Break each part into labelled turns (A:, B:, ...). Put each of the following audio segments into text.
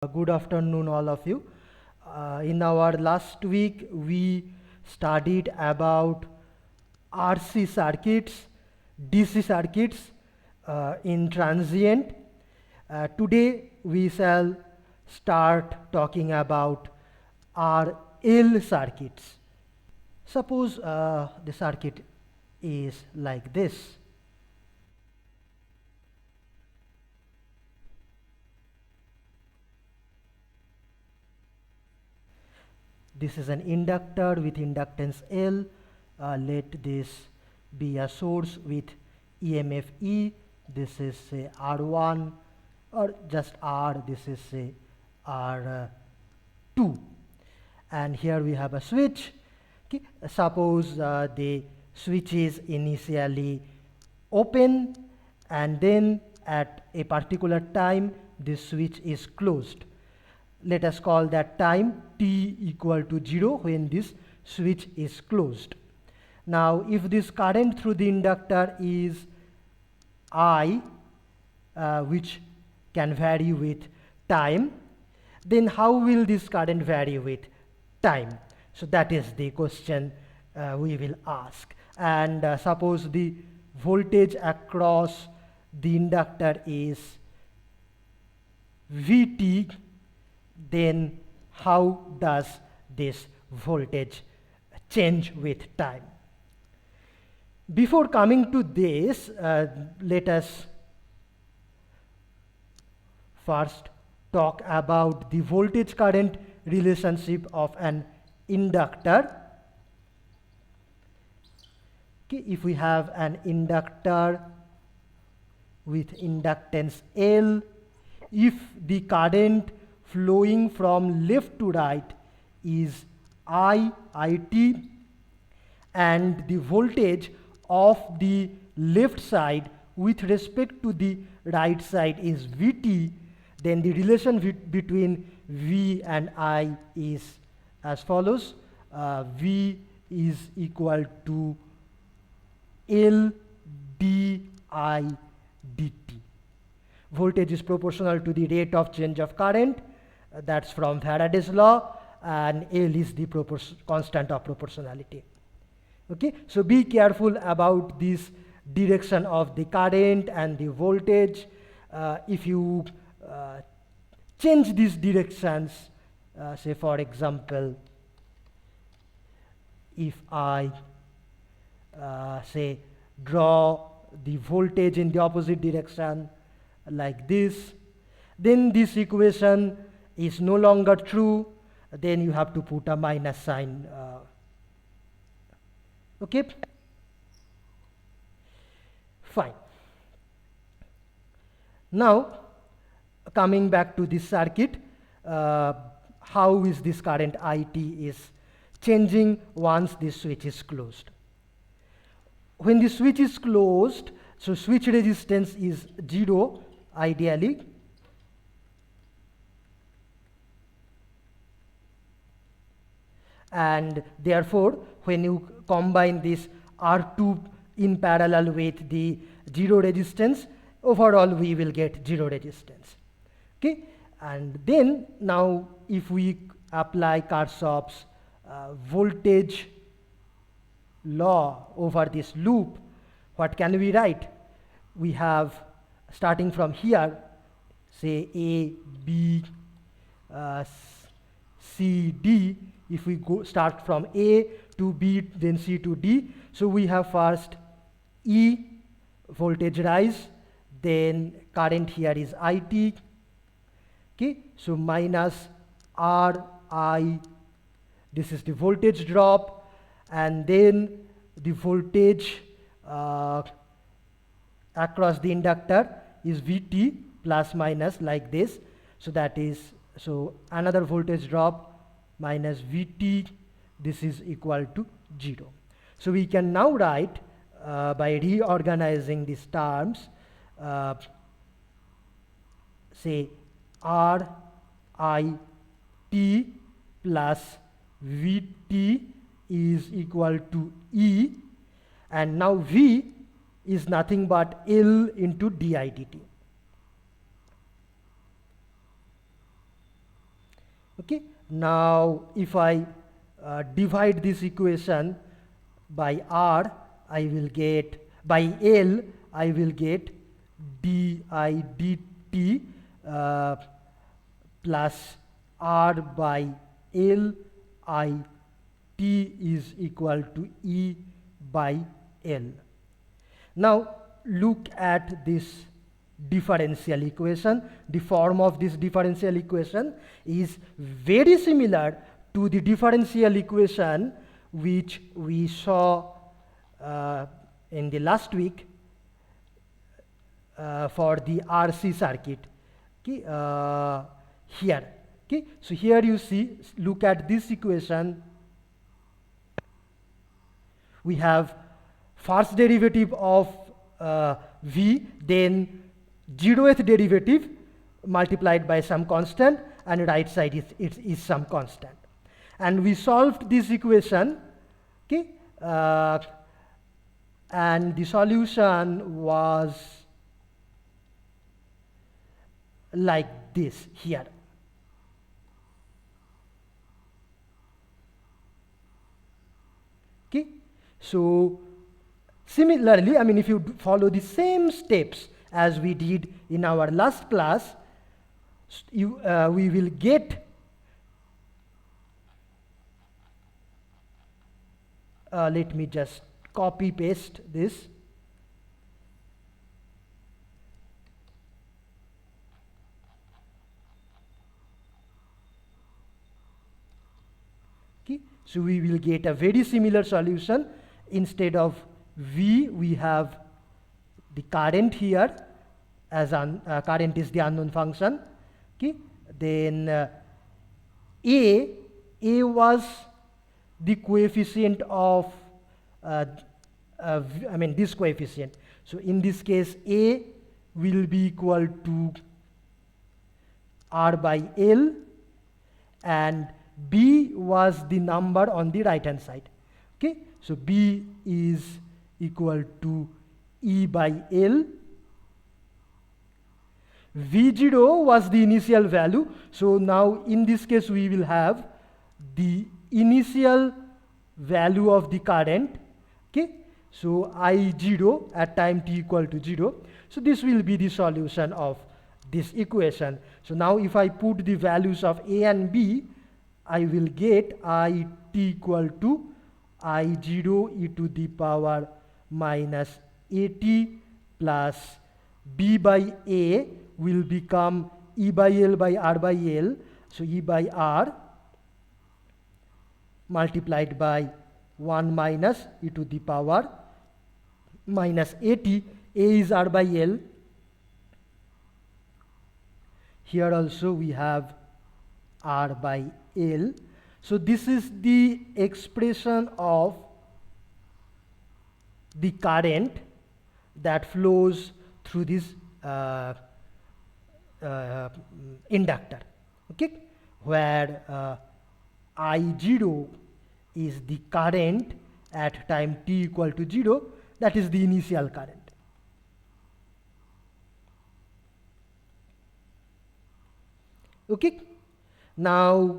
A: Good afternoon, all of you. In our last week, we studied about RC circuits, DC circuits in transient. Today, we shall start talking about RL circuits. Suppose the circuit is like this. This is an inductor with inductance L. Let this be a source with EMF E. This is say R1 or just R. This is say R2. And here we have a switch. Okay. Suppose the switch is initially open and then at a particular time this switch is closed. Let us call that time t equal to 0 when this switch is closed. Now if this current through the inductor is I, which can vary with time, then how will this current vary with time? So that is the question we will ask. And suppose the voltage across the inductor is Vt, then how does this voltage change with time? Before coming to this, let us first talk about the voltage current relationship of an inductor. Okay, if we have an inductor with inductance L, if the current flowing from left to right is IT, and the voltage of the left side with respect to the right side is Vt, then the relation between V and I is as follows. V is equal to L di dt. Voltage is proportional to the rate of change of current. That's from Faraday's law, and L is the constant of proportionality. Okay, so be careful about this direction of the current and the voltage. If you change these directions, say for example, if I say draw the voltage in the opposite direction like this, then this equation is no longer true. Then you have to put a minus sign. Okay, fine. Now coming back to this circuit, how is this current IT is changing once this switch is closed? When the switch is closed, so switch resistance is 0 ideally. And therefore, when you combine this R2 in parallel with the 0 resistance, overall we will get 0 resistance. Okay, and then now if we apply Karsov's voltage law over this loop, what can we write? We have, starting from here, say A, B, C, D. If we start from A to B, then C to D, so we have first E, voltage rise, then current here is IT. Okay, so minus RI, this is the voltage drop, and then the voltage across the inductor is Vt plus minus like this. So that is, so another voltage drop minus Vt, this is equal to 0. So we can now write by reorganizing these terms, say RIT plus Vt is equal to E, and now V is nothing but L into di dt. Okay, now if I divide this equation by R, I will get, by L, I will get di dt plus R by L I t is equal to E by L. Now look at this differential equation. The form of this differential equation is very similar to the differential equation which we saw in the last week for the RC circuit. Okay, here. Okay, so here you see, look at this equation. We have first derivative of v, then 0th derivative multiplied by some constant, and right side is some constant. And we solved this equation, okay, and the solution was like this here. Okay, so similarly, I mean, if you follow the same steps as we did in our last class, we will get let me just copy paste this. Okay, so we will get a very similar solution. Instead of V, we have the current here, as current is the unknown function. Okay, then A was the coefficient of I mean this coefficient. So in this case, A will be equal to R by L, and B was the number on the right hand side. Okay, so B is equal to E by L. V0 was the initial value. So now in this case we will have the initial value of the current. Okay, so I0 at time t equal to 0. So this will be the solution of this equation. So now if I put the values of A and B, I will get I t equal to I0 e to the power minus AT plus B by A will become E by L by R by L. So E by R multiplied by 1 minus e to the power minus AT. A is R by L. Here also we have R by L. So this is the expression of the current that flows through this inductor, okay, where I0 is the current at time t equal to 0, that is the initial current. Okay, now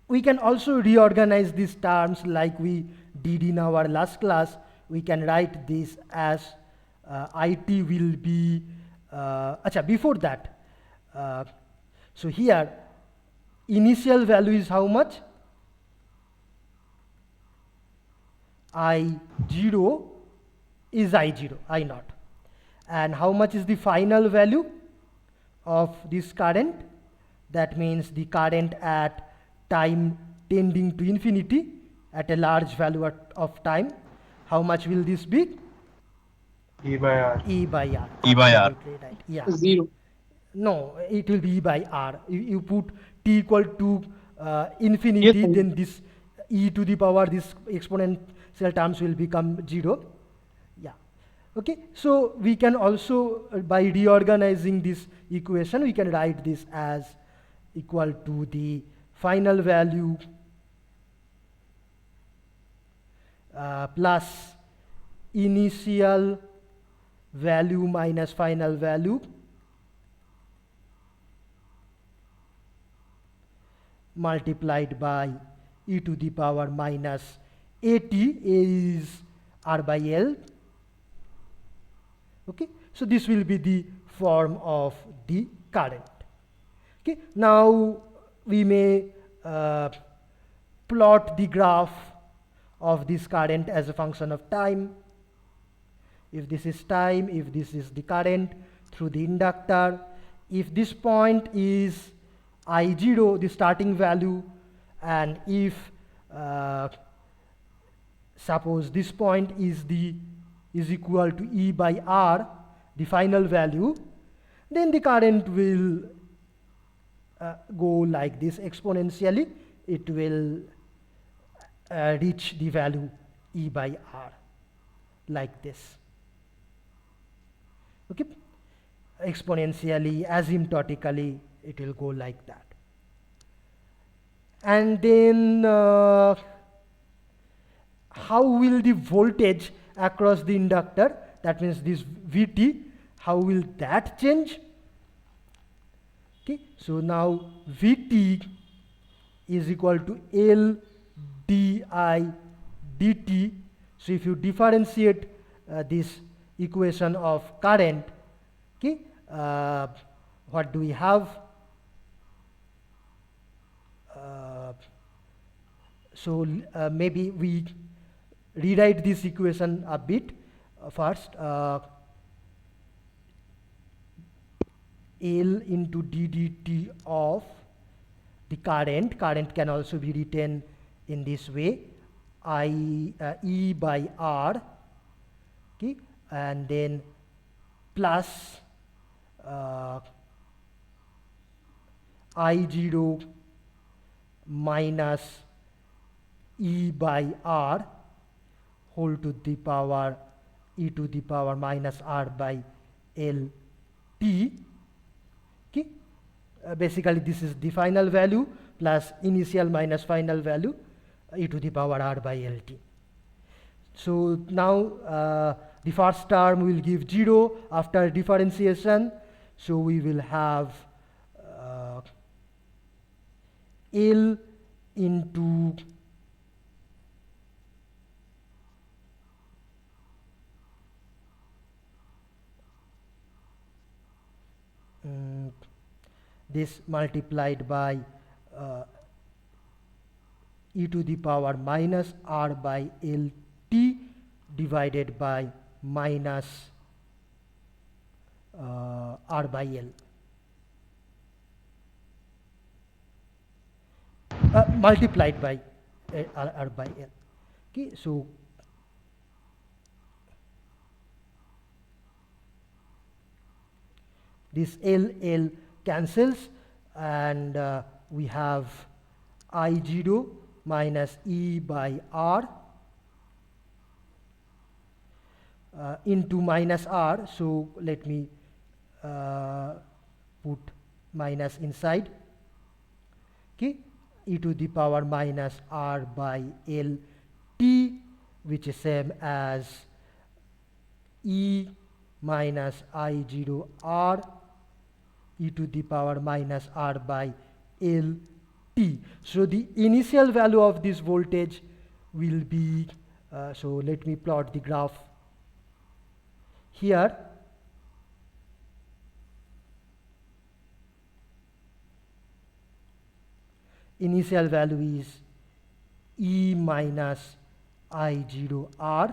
A: we can also reorganize these terms like we did in our last class. We can write this as IT will be, before that, so here initial value is how much? I0 is I0, I0. And how much is the final value of this current? That means the current at time tending to infinity at a large value of time. How much will this be?
B: E by R.
A: E by R.
C: E by R.
A: Right. Yeah.
B: 0.
A: No, it will be E by R. You put t equal to infinity,
B: Yes,
A: then this e to the power, this exponential terms will become 0. Yeah. Okay. So we can also, by reorganizing this equation, we can write this as equal to the final value plus initial value minus final value multiplied by e to the power minus at. A is R by L. Okay, so this will be the form of the current. Okay, now we may plot the graph of this current as a function of time. If this is time, if this is the current through the inductor, if this point is I0, the starting value, and if suppose this point is equal to E by R, the final value, then the current will go like this exponentially. It will reach the value E by R like this. Okay, exponentially, asymptotically, it will go like that. And then how will the voltage across the inductor, that means this Vt, how will that change? Okay, so now Vt is equal to L di dt. So if you differentiate this equation of current, okay, what do we have? So maybe we rewrite this equation a bit. First, L into ddt of the current can also be written in this way, E by R, okay, and then plus I0 minus E by R whole to the power e to the power minus R by L t. Okay, basically this is the final value plus initial minus final value e to the power R by L t. So now the first term will give 0 after differentiation. So we will have L into this multiplied by e to the power minus R by L t divided by minus R by L. Multiplied by R by L. Okay, so this L cancels, and we have I0 minus E by R into minus R. So let me put minus inside. Okay, e to the power minus R by L t, which is same as E minus I0 R e to the power minus R by L t. So the initial value of this voltage will be, so let me plot the graph here. Initial value is E minus I0 R,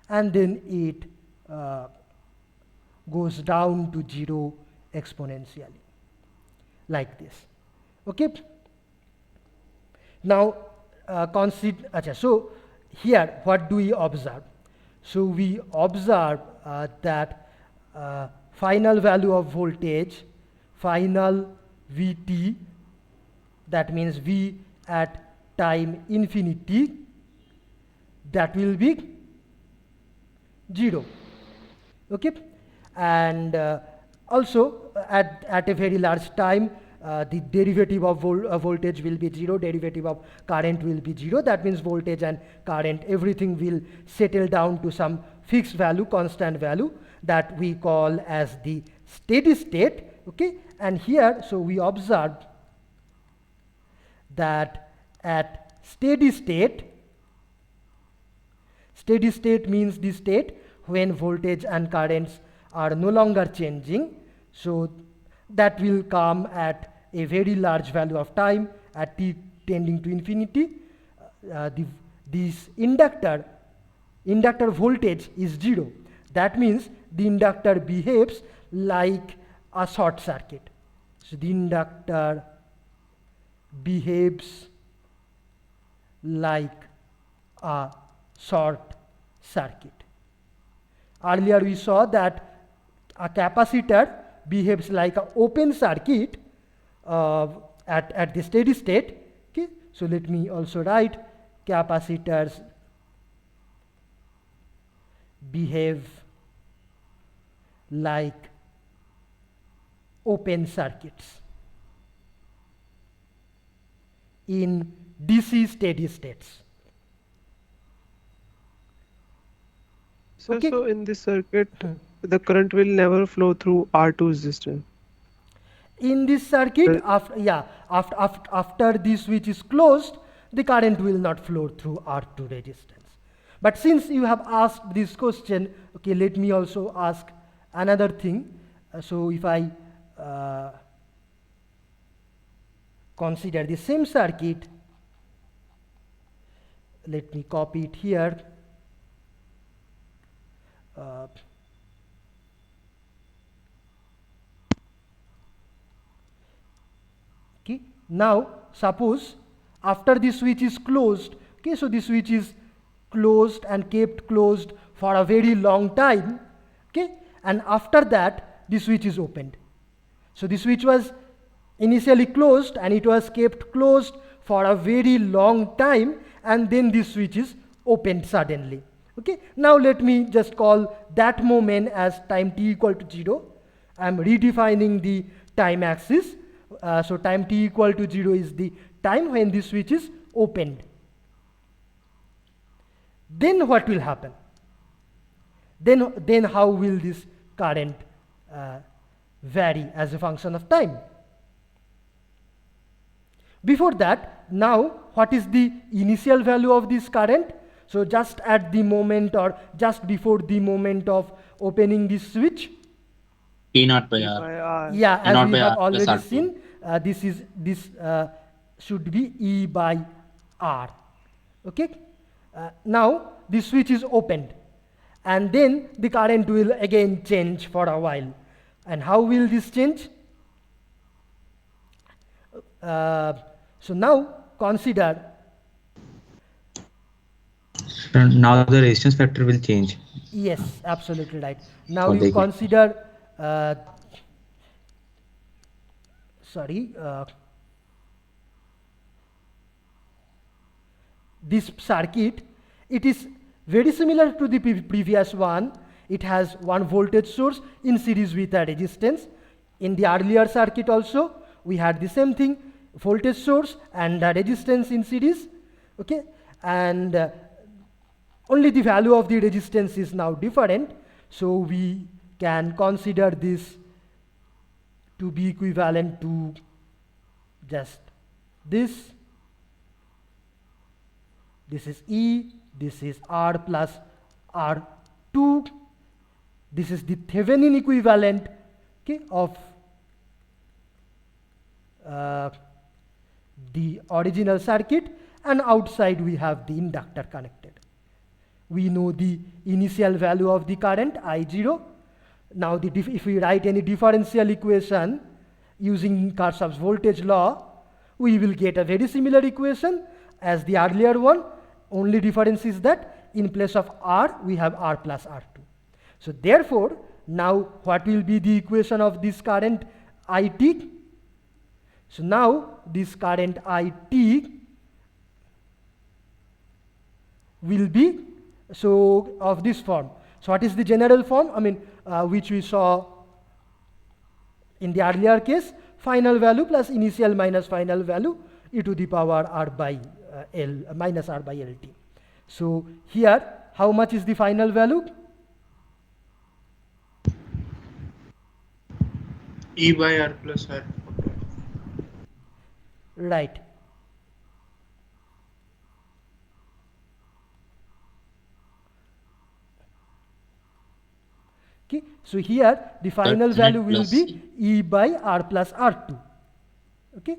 A: and then it goes down to 0 exponentially like this. Okay, now consider, so here what do we observe? So we observe that final value of voltage, final Vt, that means V at time infinity, that will be 0. Okay, and also at a very large time, the derivative of voltage will be 0, derivative of current will be 0. That means voltage and current, everything will settle down to some fixed value, constant value, that we call as the steady state. Okay, and here, so we observe that at steady state means the state when voltage and currents are no longer changing. So that will come at a very large value of time at t tending to infinity. This inductor voltage is 0. That means the inductor behaves like a short circuit. So the inductor behaves like a short circuit. Earlier we saw that a capacitor behaves like an open circuit at the steady state. Okay, so let me also write capacitors behave like open circuits in DC steady states.
B: So,
A: Okay.
B: so in this circuit, the current will never flow through R2 resistor.
A: In this circuit,
B: Uh,
A: after this switch is closed, the current will not flow through R2 resistance. But since you have asked this question, okay, let me also ask another thing. So if I consider the same circuit, let me copy it here. Okay. Now suppose after the switch is closed, okay, so the switch is closed and kept closed for a very long time, okay, and after that the switch is opened. So the switch was initially closed and it was kept closed for a very long time, and then the switch is opened suddenly. Okay, now let me just call that moment as time t equal to 0. I am redefining the time axis. So time t equal to 0 is the time when the switch is opened. Then what will happen? Then how will this current vary as a function of time? Before that, now what is the initial value of this current? So just at the moment or just before the moment of opening this switch,
C: E naught by
B: E
C: R.
B: by R.
A: yeah,
C: E
A: as
C: naught
A: we
C: by
A: have
C: R plus
A: already
C: R2.
A: seen, this should be E by R. Okay. Now the switch is opened, and then the current will again change for a while. And how will this change? So now consider.
C: So now the resistance factor will change
A: Yes, absolutely right. Now
C: for
A: you
C: the
A: consider, sorry, this circuit. It is very similar to the previous one. It has one voltage source in series with a resistance. In the earlier circuit also, we had the same thing, voltage source and a resistance in series. Okay, and only the value of the resistance is now different, so we can consider this to be equivalent to just this. This is E, this is R plus R2. This is the Thevenin equivalent, okay, of the original circuit, and outside we have the inductor connected. We know the initial value of the current I0. Now if we write any differential equation using Karsov's voltage law, we will get a very similar equation as the earlier one. Only difference is that in place of R we have R plus R2. So therefore now what will be the equation of this current IT? So now this current IT will be so of this form. So what is the general form? I mean, which we saw in the earlier case, final value plus initial minus final value e to the power R by L minus R by LT. So here, how much is the final value?
B: E by R plus R.
A: Right. So here the final
C: net
A: value will
C: plus
A: be E by R plus R2. Okay.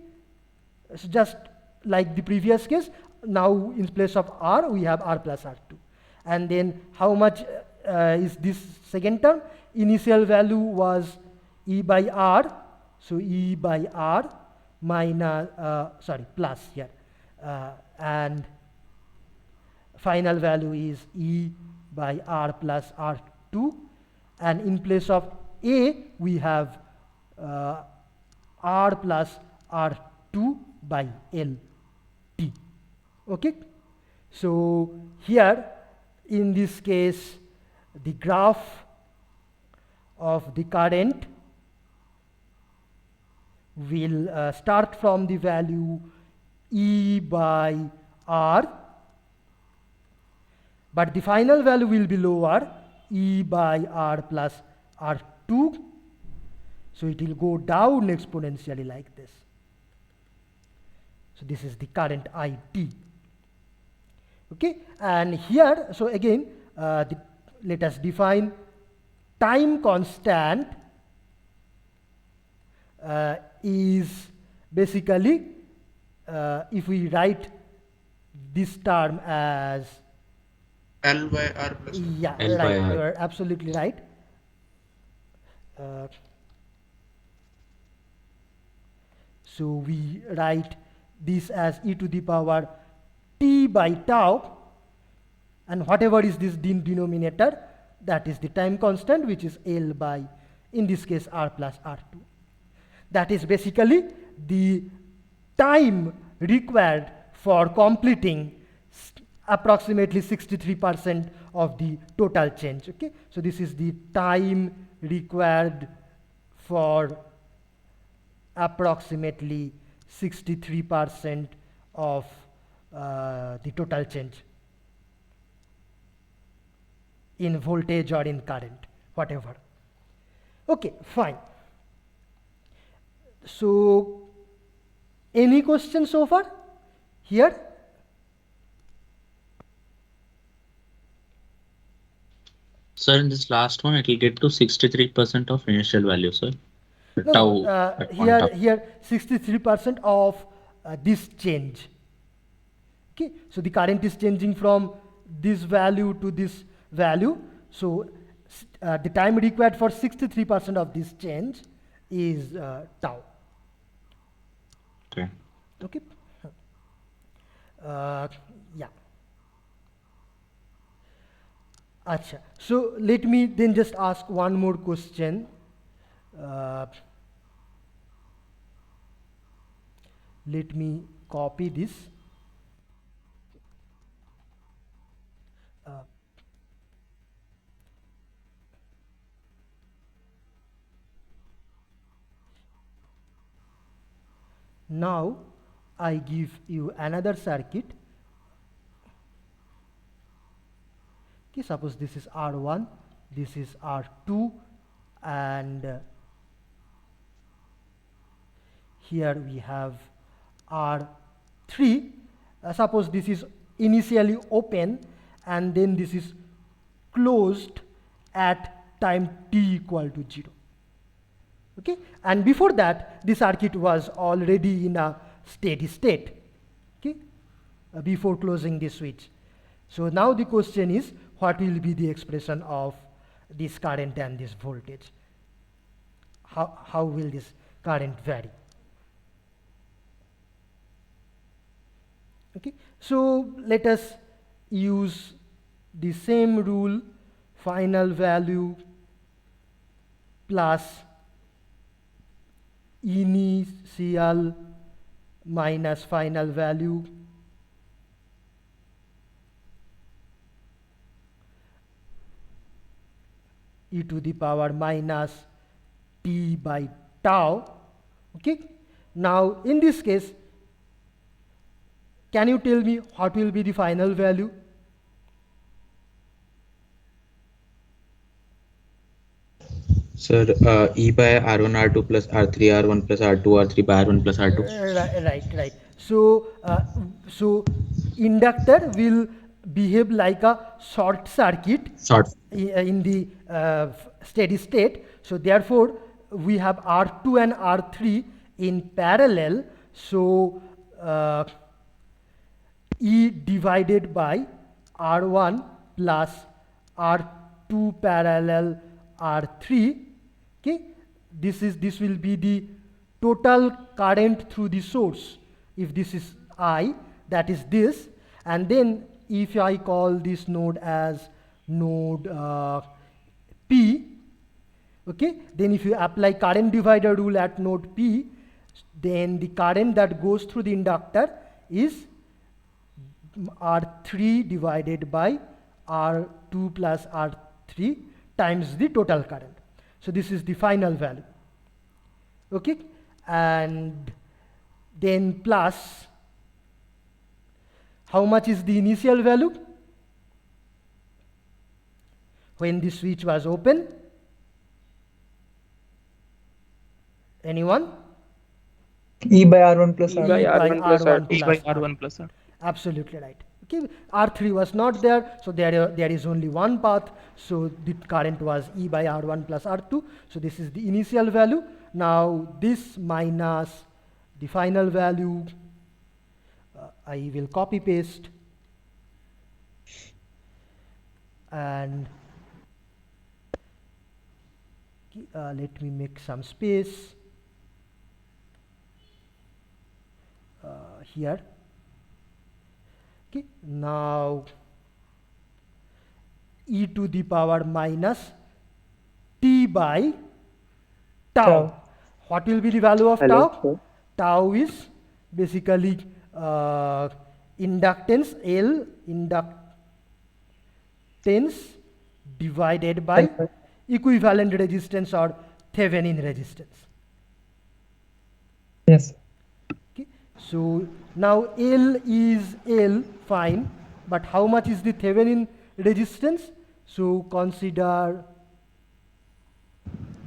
A: So just like the previous case, now in place of R we have R plus R2. And then how much is this second term? Initial value was E by R, so E by R minus, plus here. And final value is E by R plus R2. And in place of A, we have R plus R2 by L T. Okay. So here, in this case, the graph of the current will start from the value E by R, but the final value will be lower, E by R plus R2. So it will go down exponentially like this. So this is the current IT. Okay, and here, so again, let us define time constant is basically, if we write this term as
D: L by R plus.
A: yeah,
C: L by
A: right,
C: R.
A: you are absolutely right. So we write this as e to the power t by tau, and whatever is this denominator, that is the time constant, which is L by, in this case, R plus R2. That is basically the time required for completing approximately 63% of the total change. Okay, so this is the time required for approximately 63% of the total change in voltage or in current, whatever. Okay, fine. So, any questions so far here?
C: Sir, in this last one, it will get to 63% of initial value, sir. The
A: No,
C: tau
A: no,
C: at one tau.
A: here 63% of this change. Okay, so the current is changing from this value to this value. So the time required for 63% of this change is tau.
C: Okay.
A: Okay. Yeah. Acha. So let me then just ask one more question. Let me copy this. Now I give you another circuit. Okay, suppose this is R1, this is R2, and here we have R3. Suppose this is initially open and then this is closed at time t equal to 0. Okay, and before that the circuit was already in a steady state, okay, before closing the switch. So now the question is, what will be the expression of this current and this voltage? How will this current vary? Okay, so let us use the same rule, final value plus initial minus final value e to the power minus t by tau. Okay, now in this case, can you tell me what will be the final value?
C: Sir, E by R1 R2 plus R3 R1 plus R2 R3 by R1 plus R2.
A: Right. So, so inductor will behave like a short circuit
C: Short.
A: in the steady state. So therefore, we have R2 and R3 in parallel. So E divided by R1 plus R2 parallel R3. Okay, this will be the total current through the source. If this is I, that is this, and then if I call this node as node P, okay, then if you apply current divider rule at node P, then the current that goes through the inductor is R3 divided by R2 plus R3 times the total current. So this is the final value. Okay, and then plus, how much is the initial value when the switch was open? Anyone?
E: E by R1 plus
A: E
E: R2.
A: by R1
B: E by
A: plus
B: R1 plus R.
A: Absolutely right. Okay, R3 was not there, so there is only one path, so the current was E by R1 plus R2. So this is the initial value. Now this minus the final value, I will copy paste, and let me make some space here. Okay, now e to the power minus t by tau.
E: Tau.
A: What will be the value of
B: Hello,
A: tau?
B: sir.
A: Tau is basically inductance L, inductance divided by equivalent resistance or Thevenin resistance.
E: Yes.
A: Okay. So now L is L, fine, but how much is the Thevenin resistance? So consider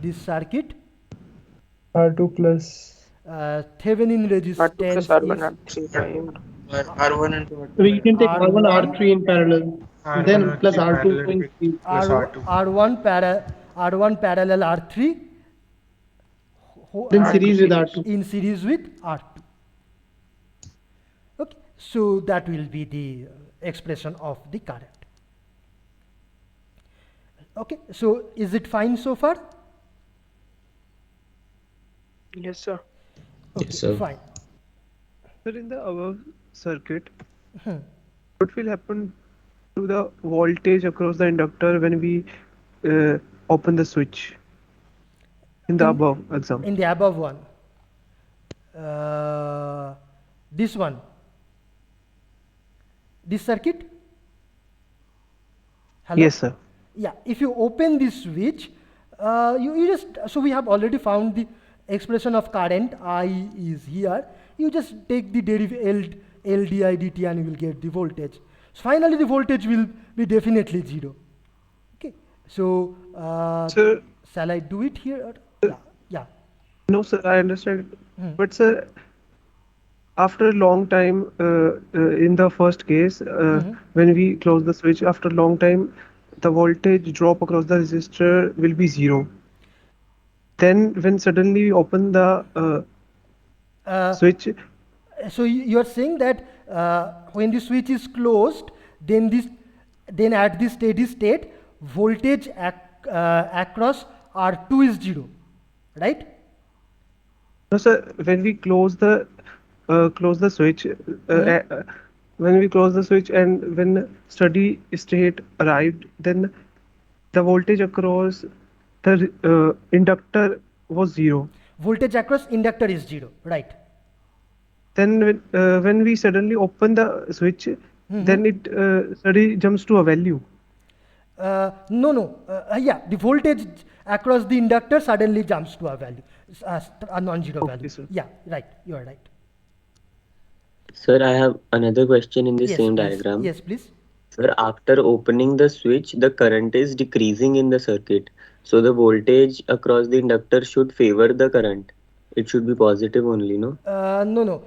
A: this circuit.
E: R2 plus.
A: Thevenin
B: R2
A: resistance
B: plus R1
A: is
B: R3 time.
D: R1 into R2.
F: We can take R1,
A: R1,
F: R3 in parallel,
D: R1
F: then plus
D: R3
F: R2
D: parallel
F: in
D: with
F: series.
D: plus R2.
A: R1 parallel R3
F: Then series with R2.
A: in series with R2. Okay, so that will be the expression of the current. Okay, so is it fine so far?
B: Yes, sir.
A: Okay,
C: Yes, sir.
A: fine.
B: Sir, in the above circuit, what will happen to the voltage across the inductor when we open the switch? In the
A: In-
B: above example.
A: In the above one, this one, this circuit. Hello?
B: Yes, sir.
A: Yeah, if you open this switch, you just, so we have already found the expression of current, I is here. You just take the derivative L di dt and you will get the voltage. So finally the voltage will be definitely 0. Okay, so
B: Sir,
A: shall I do it here? Yeah.
B: no, sir, I understand. But, sir, after a long time, in the first case, when we close the switch, after a long time, the voltage drop across the resistor will be 0. Then, when suddenly we open the switch,
A: So you are saying that when the switch is closed, then at the steady state, voltage across R2 is 0, right?
B: no, sir, when we close the switch, when we close the switch and when steady state arrived, then the voltage across the inductor was 0.
A: Voltage across inductor is 0, right?
B: Then when we suddenly open the switch, then it suddenly jumps to a value.
A: Yeah, the voltage across the inductor suddenly jumps to a value, a non-zero
B: Okay,
A: value.
B: sir.
A: Yeah, right, you are right.
G: Sir, I have another question in the
A: Yes,
G: same
A: please.
G: diagram.
A: Yes, please.
G: Sir, after opening the switch, the current is decreasing in the circuit. So the voltage across the inductor should favor the current. It should be positive only, no?
A: No.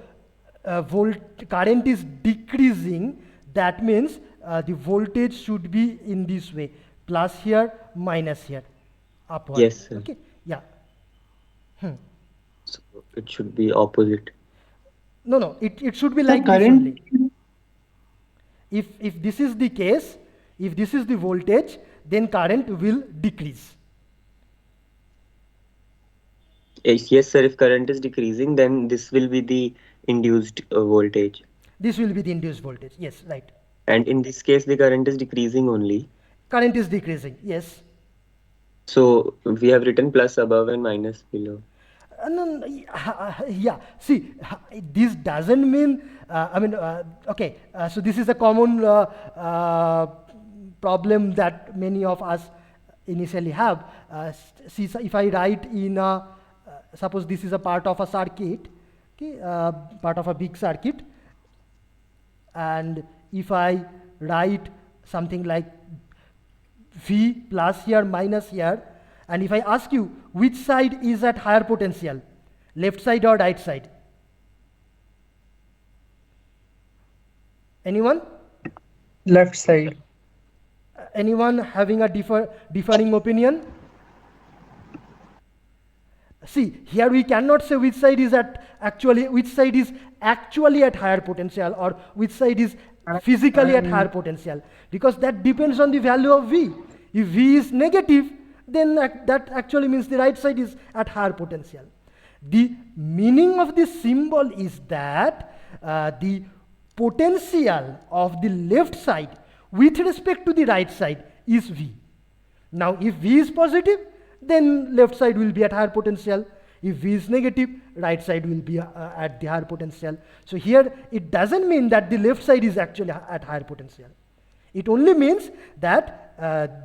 A: Current is decreasing. That means the voltage should be in this way, plus here, minus here, upward.
G: Yes, sir.
A: Okay, yeah.
G: So it should be opposite.
A: No, it should be
F: The
A: like this
F: current,
A: only. If this is the case, if this is the voltage, then current will decrease.
G: Yes, sir. If current is decreasing, then this will be the induced voltage.
A: This will be the induced voltage. Yes, right.
G: And in this case, the current is decreasing only.
A: Current is decreasing. Yes.
G: So we have written plus above and minus below.
A: No, yeah. See, this doesn't mean. Okay. So this is a common problem that many of us initially have. See, so if I write in a, suppose this is a part of a circuit, okay, part of a big circuit, and if I write something like V plus here minus here, and if I ask you which side is at higher potential, left side or right side? Anyone?
E: Left side.
A: Anyone having a differing opinion? See, here we cannot say which side is which side is actually at higher potential or which side is physically at higher potential, because that depends on the value of V. If V is negative, then that actually means the right side is at higher potential. The meaning of this symbol is that the potential of the left side with respect to the right side is V. Now, if V is positive, then left side will be at higher potential. If V is negative, right side will be at the higher potential. So here it doesn't mean that the left side is actually at higher potential. It only means that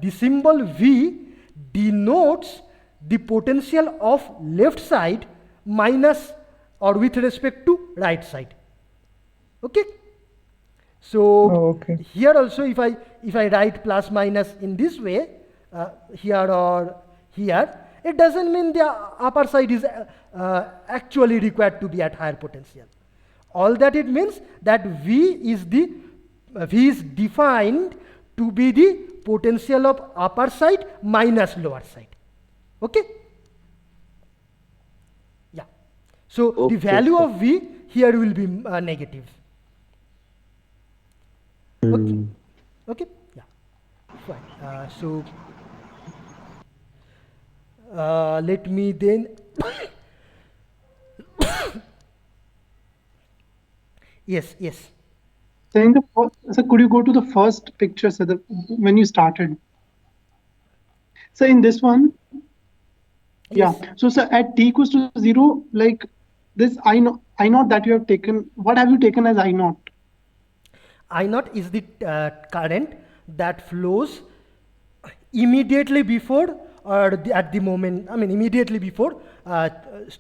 A: the symbol V denotes the potential of left side minus or with respect to right side. Okay? So
E: okay.
A: here also if I write plus minus in this way, here or here, it doesn't mean the upper side is actually required to be at higher potential. All that it means that V is defined to be the potential of upper side minus lower side. Okay? Yeah. So
G: Okay,
A: the value
G: sir.
A: of V here will be negative. Okay. Okay. Yeah. Fine. So let me then. Yes. Yes.
F: so so could you go to the first picture, so when you started? So in this one, yeah.
A: Yes.
F: So sir, at t equals to 0, like this I naught that you have taken, what have you taken as I naught?
A: I naught is the current that flows immediately before or at the moment, immediately before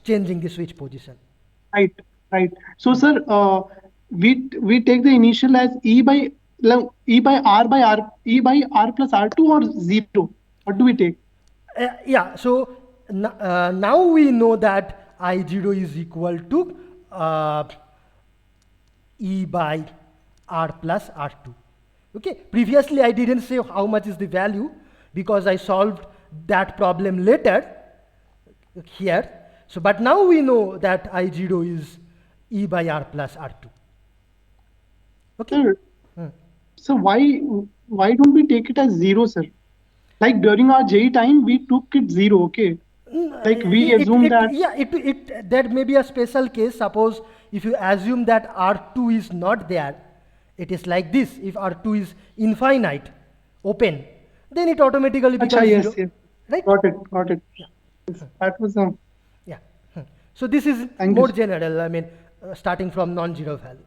A: changing the switch position.
F: Right, right. So sir, we take the initial as E by R plus R2 or 0. What do we take?
A: Yeah, so now we know that I0 is equal to E by R plus R2. Okay, previously I didn't say how much is the value because I solved that problem later here. So, but now we know that I0 is E by R plus R2. Okay.
F: Sir, so why don't we take it as 0, sir? Like during our JE time, we took it 0, okay? Like we assume that.
A: Yeah, that may be a special case. Suppose if you assume that R2 is not there, it is like this. If R2 is infinite, open, then it automatically becomes
F: Acha,
A: 0.
F: yes.
A: Right?
F: Got it.
A: Yeah.
F: Yes, that was
A: Yeah. So this is
F: Thank
A: more
F: you.
A: general, starting from non-zero value.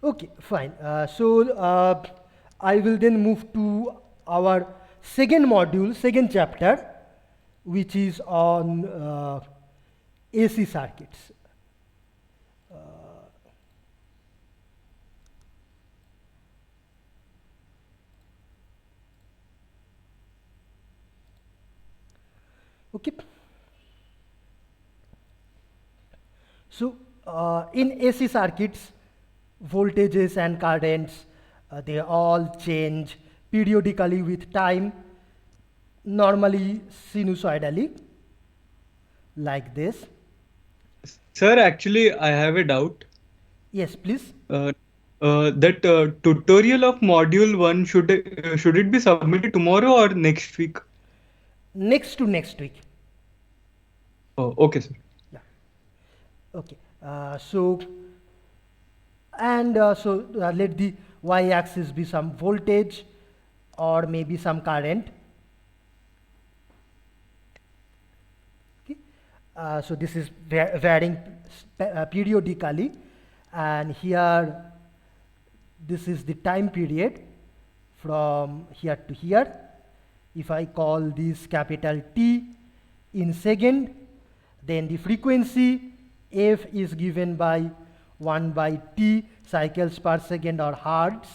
A: Okay, fine. So I will then move to our second module, second chapter, which is on AC circuits. Okay. So in AC circuits, voltages and currents, they all change periodically with time, normally sinusoidally, like this.
H: Sir, actually, I have a doubt.
A: Yes, please.
H: That tutorial of module 1 should it be submitted tomorrow or next week?
A: Next to next week.
H: Oh, okay, sir.
A: Yeah. Okay. So let the y-axis be some voltage or maybe some current. Okay. So this is varying periodically, and here this is the time period from here to here. If I call this capital T in second, then the frequency f is given by 1 by t cycles per second or hertz.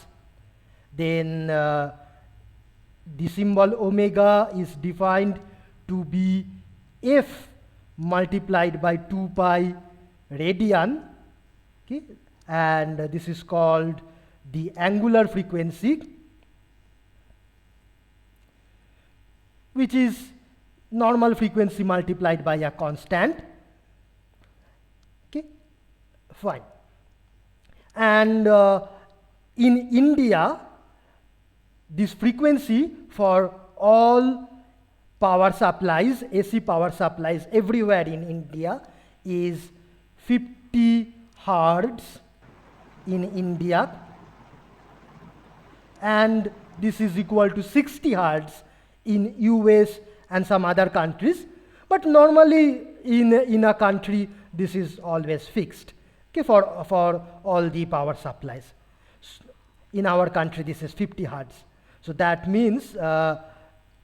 A: Then the symbol omega is defined to be f multiplied by 2 pi radian, okay? And this is called the angular frequency, which is normal frequency multiplied by a constant. Okay, fine. And in India, this frequency for all power supplies, AC power supplies everywhere in India is 50 hertz in India, and this is equal to 60 hertz in US and some other countries, but normally in a country this is always fixed, okay, for all the power supplies. In our country this is 50 hertz. So that means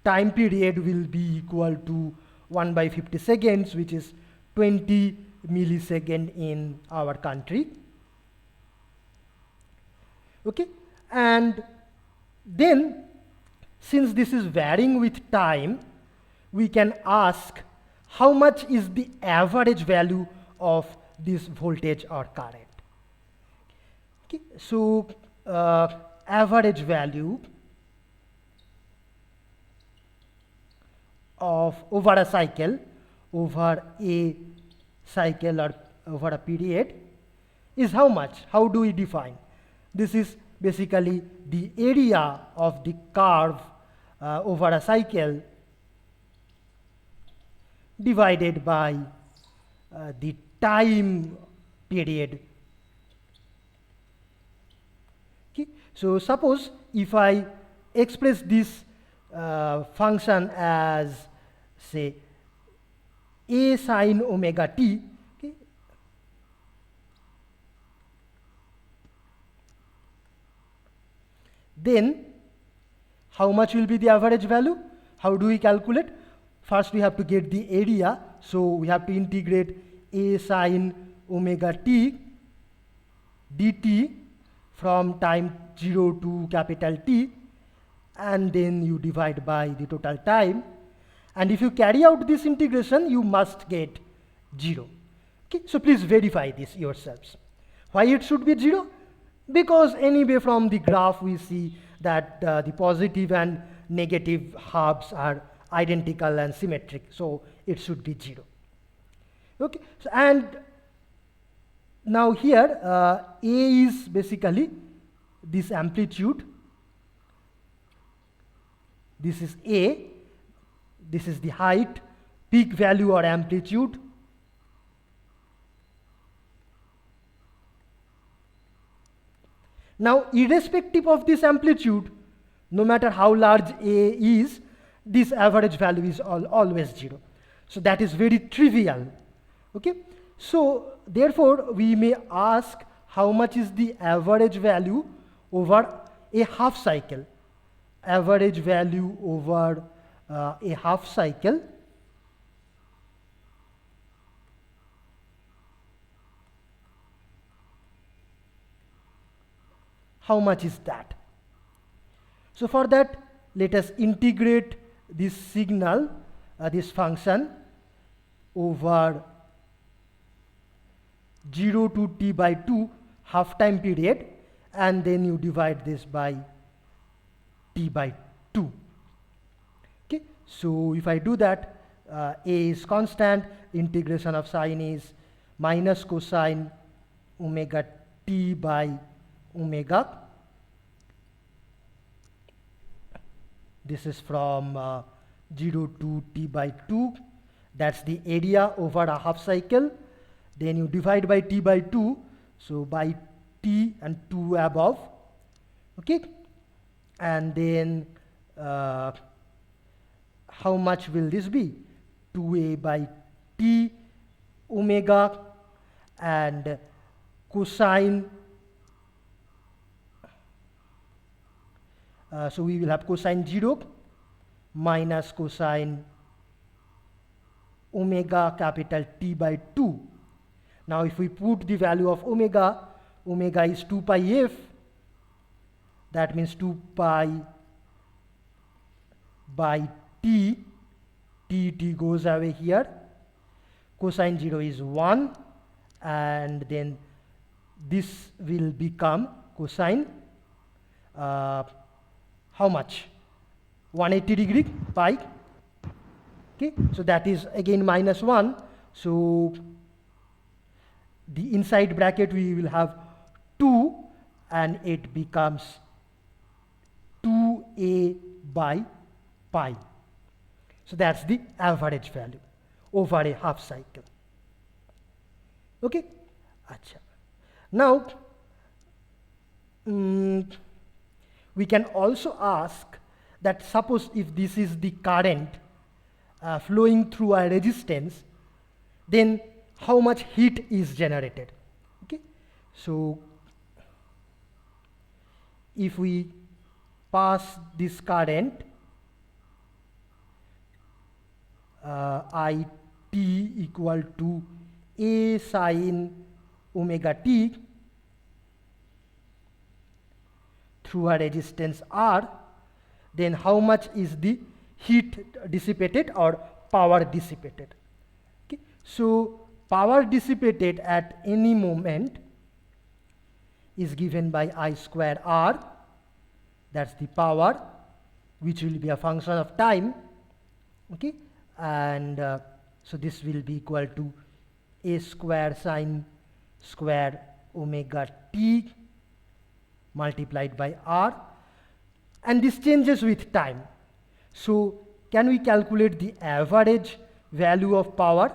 A: time period will be equal to 1 by 50 seconds, which is 20 millisecond in our country. Okay, and then since this is varying with time, we can ask how much is the average value of this voltage or current. Okay, so average value of over a cycle, over a cycle or over a period is how much? How do we define? This is basically the area of the curve over a cycle divided by the time period. Okay. So suppose if I express this function as, say, a sine omega t, okay, then how much will be the average value? How do we calculate? First we have to get the area, so we have to integrate a sine omega t dt from time 0 to capital T, and then you divide by the total time, and if you carry out this integration you must get 0. Okay, so please verify this yourselves. Why it should be 0? Because anyway from the graph we see that the positive and negative halves are identical and symmetric, so it should be 0. Okay, so and now here A is basically this amplitude, this is A, this is the height, peak value or amplitude. Now irrespective of this amplitude, no matter how large A is, this average value is always 0. So that is very trivial. Okay, so therefore we may ask how much is the average value over a half cycle. Average value over a half cycle how much is that? So for that, let us integrate this signal, this function over 0 to t by 2. half time period, and then you divide this by t by 2. Okay, so if I do that, a is constant, integration of sine is minus cosine omega t by omega. This is from 0 to t by 2. That's the area over a half cycle. Then you divide by t by 2. So by t and 2 above. Okay. And then how much will this be? 2a by t omega, and cosine. So we will have cosine 0 minus cosine omega capital T by 2. Now if we put the value of omega, omega is 2 pi f. That means 2 pi by t. T goes away here. Cosine 0 is 1, and then this will become cosine how much? 180 degree pi. Okay, so that is again minus 1. So the inside bracket we will have 2, and it becomes 2a by pi. So that's the average value over a half cycle. Okay, Achha. Now we can also ask that suppose if this is the current flowing through a resistance, then how much heat is generated. Okay, so if we pass this current IT equal to A sine omega t through a resistance R, then how much is the heat dissipated or power dissipated. Okay. So power dissipated at any moment is given by I square R, that's the power, which will be a function of time. Okay, and so this will be equal to A square sine square omega t multiplied by R, and this changes with time. So can we calculate the average value of power?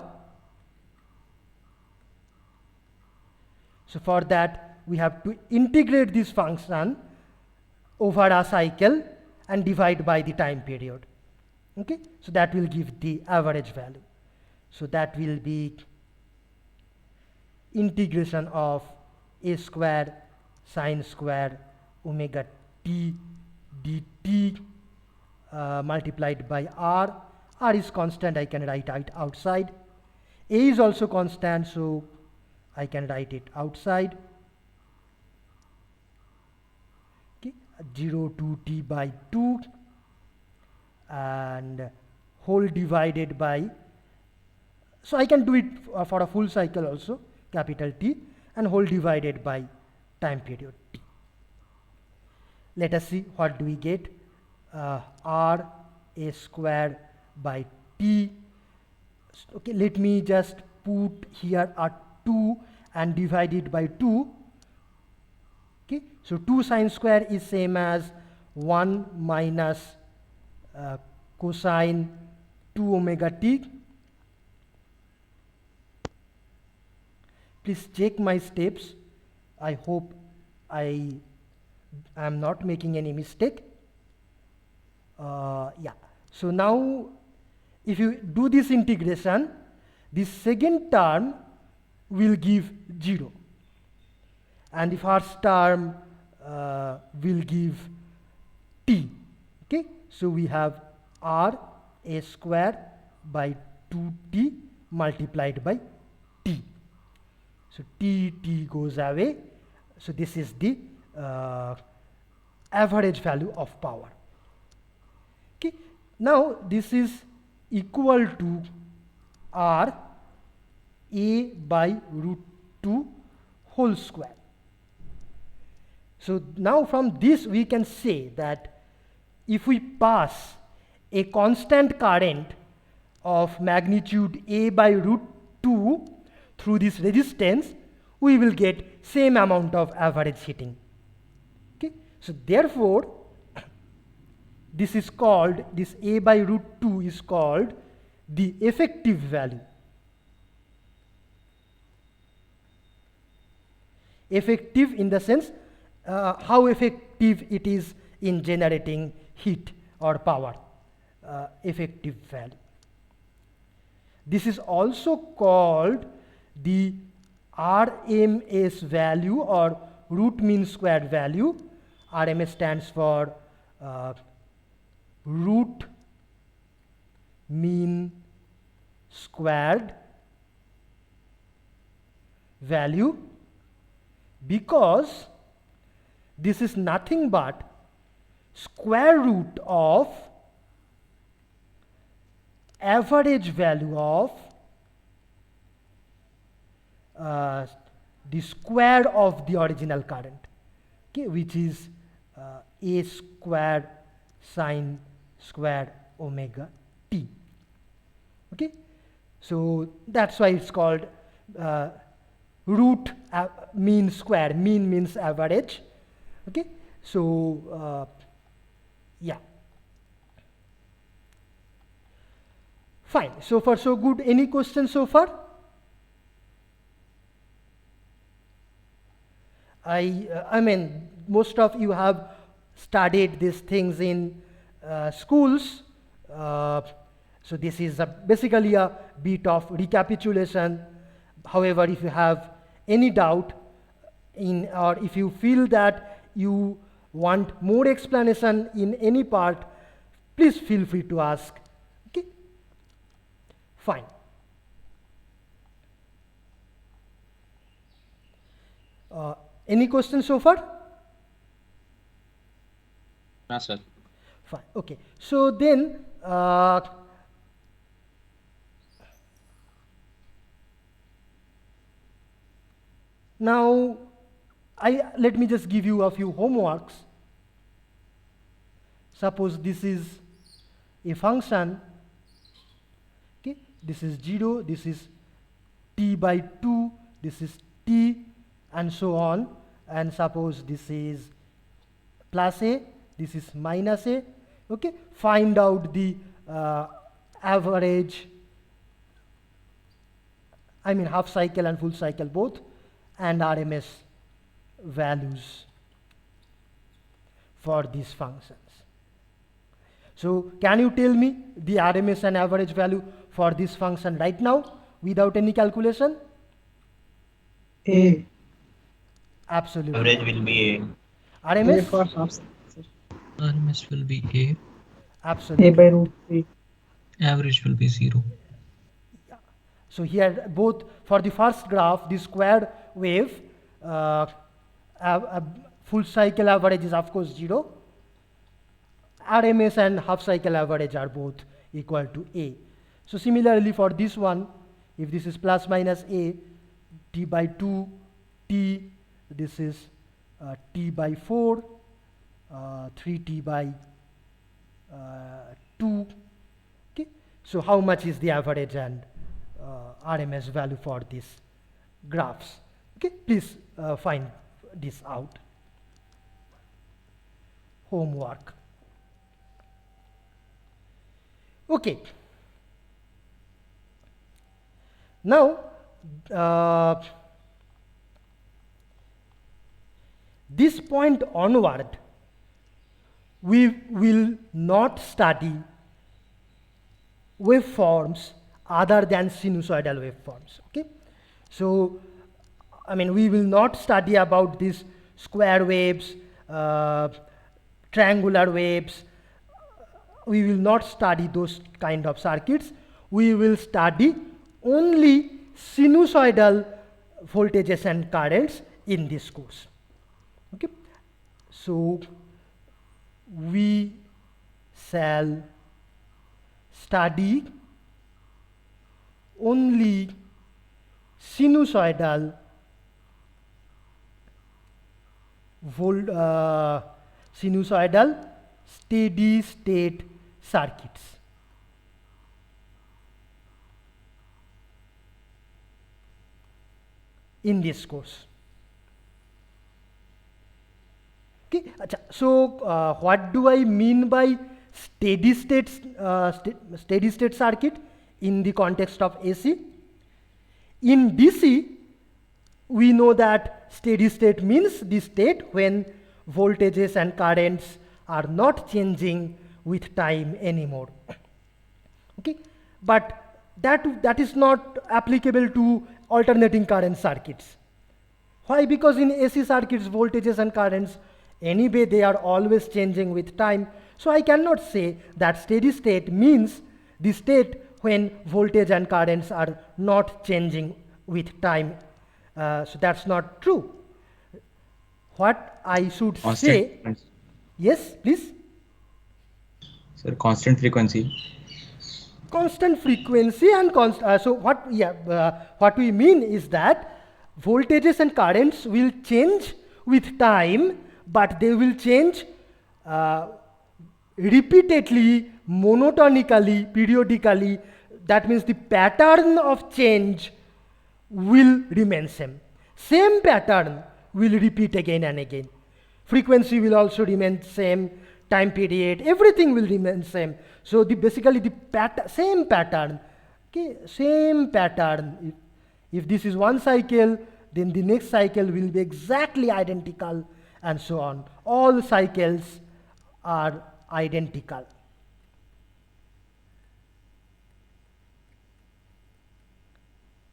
A: So for that we have to integrate this function over a cycle and divide by the time period. Okay, so that will give the average value. So that will be integration of A square sine square omega t dt multiplied by R. R is constant, I can write it outside. A is also constant, so I can write it outside. Okay, 0 to t by 2 and whole divided by, so I can do it for a full cycle also, capital T, and whole divided by time period t. Let us see what do we get. R A square by t. Okay, let me just put here a 2 and divide it by 2. Okay, so 2 sine square is same as 1 minus cosine 2 omega t. Please check my steps. I hope I am not making any mistake. Yeah. So now if you do this integration, this second term will give 0 and the first term will give t. Okay, so we have R A square by 2t multiplied by t. So t goes away. So this is the average value of power. Okay, now this is equal to R A by root 2 whole square. So now from this we can say that if we pass a constant current of magnitude A by root 2 through this resistance, we will get same amount of average heating. Okay, so therefore this is called, this A by root 2 is called the effective value. Effective in the sense how effective it is in generating heat or power, effective value. This is also called the RMS value or root mean squared value. RMS stands for root mean squared value, because this is nothing but square root of average value of the square of the original current, okay, which is A square sine square omega t. Okay, so that's why it's called root mean square. Mean means average. Okay, so yeah, fine. So far so good. Any questions so far? I mean, most of you have studied these things in schools. So this is basically a bit of recapitulation. However, if you have any doubt in, or if you feel that you want more explanation in any part, please feel free to ask. Okay, fine. Any questions so far?
C: No, sir.
A: Fine. Okay. So then, now let me just give you a few homeworks. Suppose this is a function. Okay, this is 0, this is t by 2, this is t, and so on. And suppose this is plus a, this is minus a. Okay, find out the average, I mean half cycle and full cycle both, and RMS values for these functions. So can you tell me the RMS and average value for this function right now without any calculation?
E: A.
A: Absolutely.
I: Average will be A.
E: A
A: RMS?
E: for half cycle, sir.
J: RMS will be A.
A: Absolutely.
E: A by root 3.
J: Average will be 0.
A: So here both for the first graph, the square wave, full cycle average is of course 0. RMS and half cycle average are both equal to A. So similarly for this one, if this is plus minus A, t by 2, t, this is t by 4, 3t by 2. Okay, so how much is the average and RMS value for these graphs? Okay, please find this out. Homework. Okay. Now, this point onward, we will not study waveforms other than sinusoidal waveforms. Okay, so I mean we will not study about these square waves, triangular waves. We will not study those kind of circuits. We will study only sinusoidal voltages and currents in this course. Okay, so we shall study only sinusoidal sinusoidal steady state circuits. In this course. Okay, so what do I mean by steady state circuit in the context of AC? In DC, we know that steady state means the state when voltages and currents are not changing with time anymore. Okay, but that is not applicable to alternating current circuits. Why? Because in AC circuits, voltages and currents, anyway, they are always changing with time. So I cannot say that steady state means the state when voltage and currents are not changing with time. So that's not true. What I should say, yes, please.
C: Sir, constant frequency.
A: Constant frequency and so what? Yeah, what we mean is that voltages and currents will change with time, but they will change repeatedly, monotonically, periodically. That means the pattern of change will remain same. Same pattern will repeat again and again. Frequency will also remain same, time period, everything will remain same. So basically the same pattern, okay, same pattern. If this is one cycle, then the next cycle will be exactly identical and so on. All cycles are identical.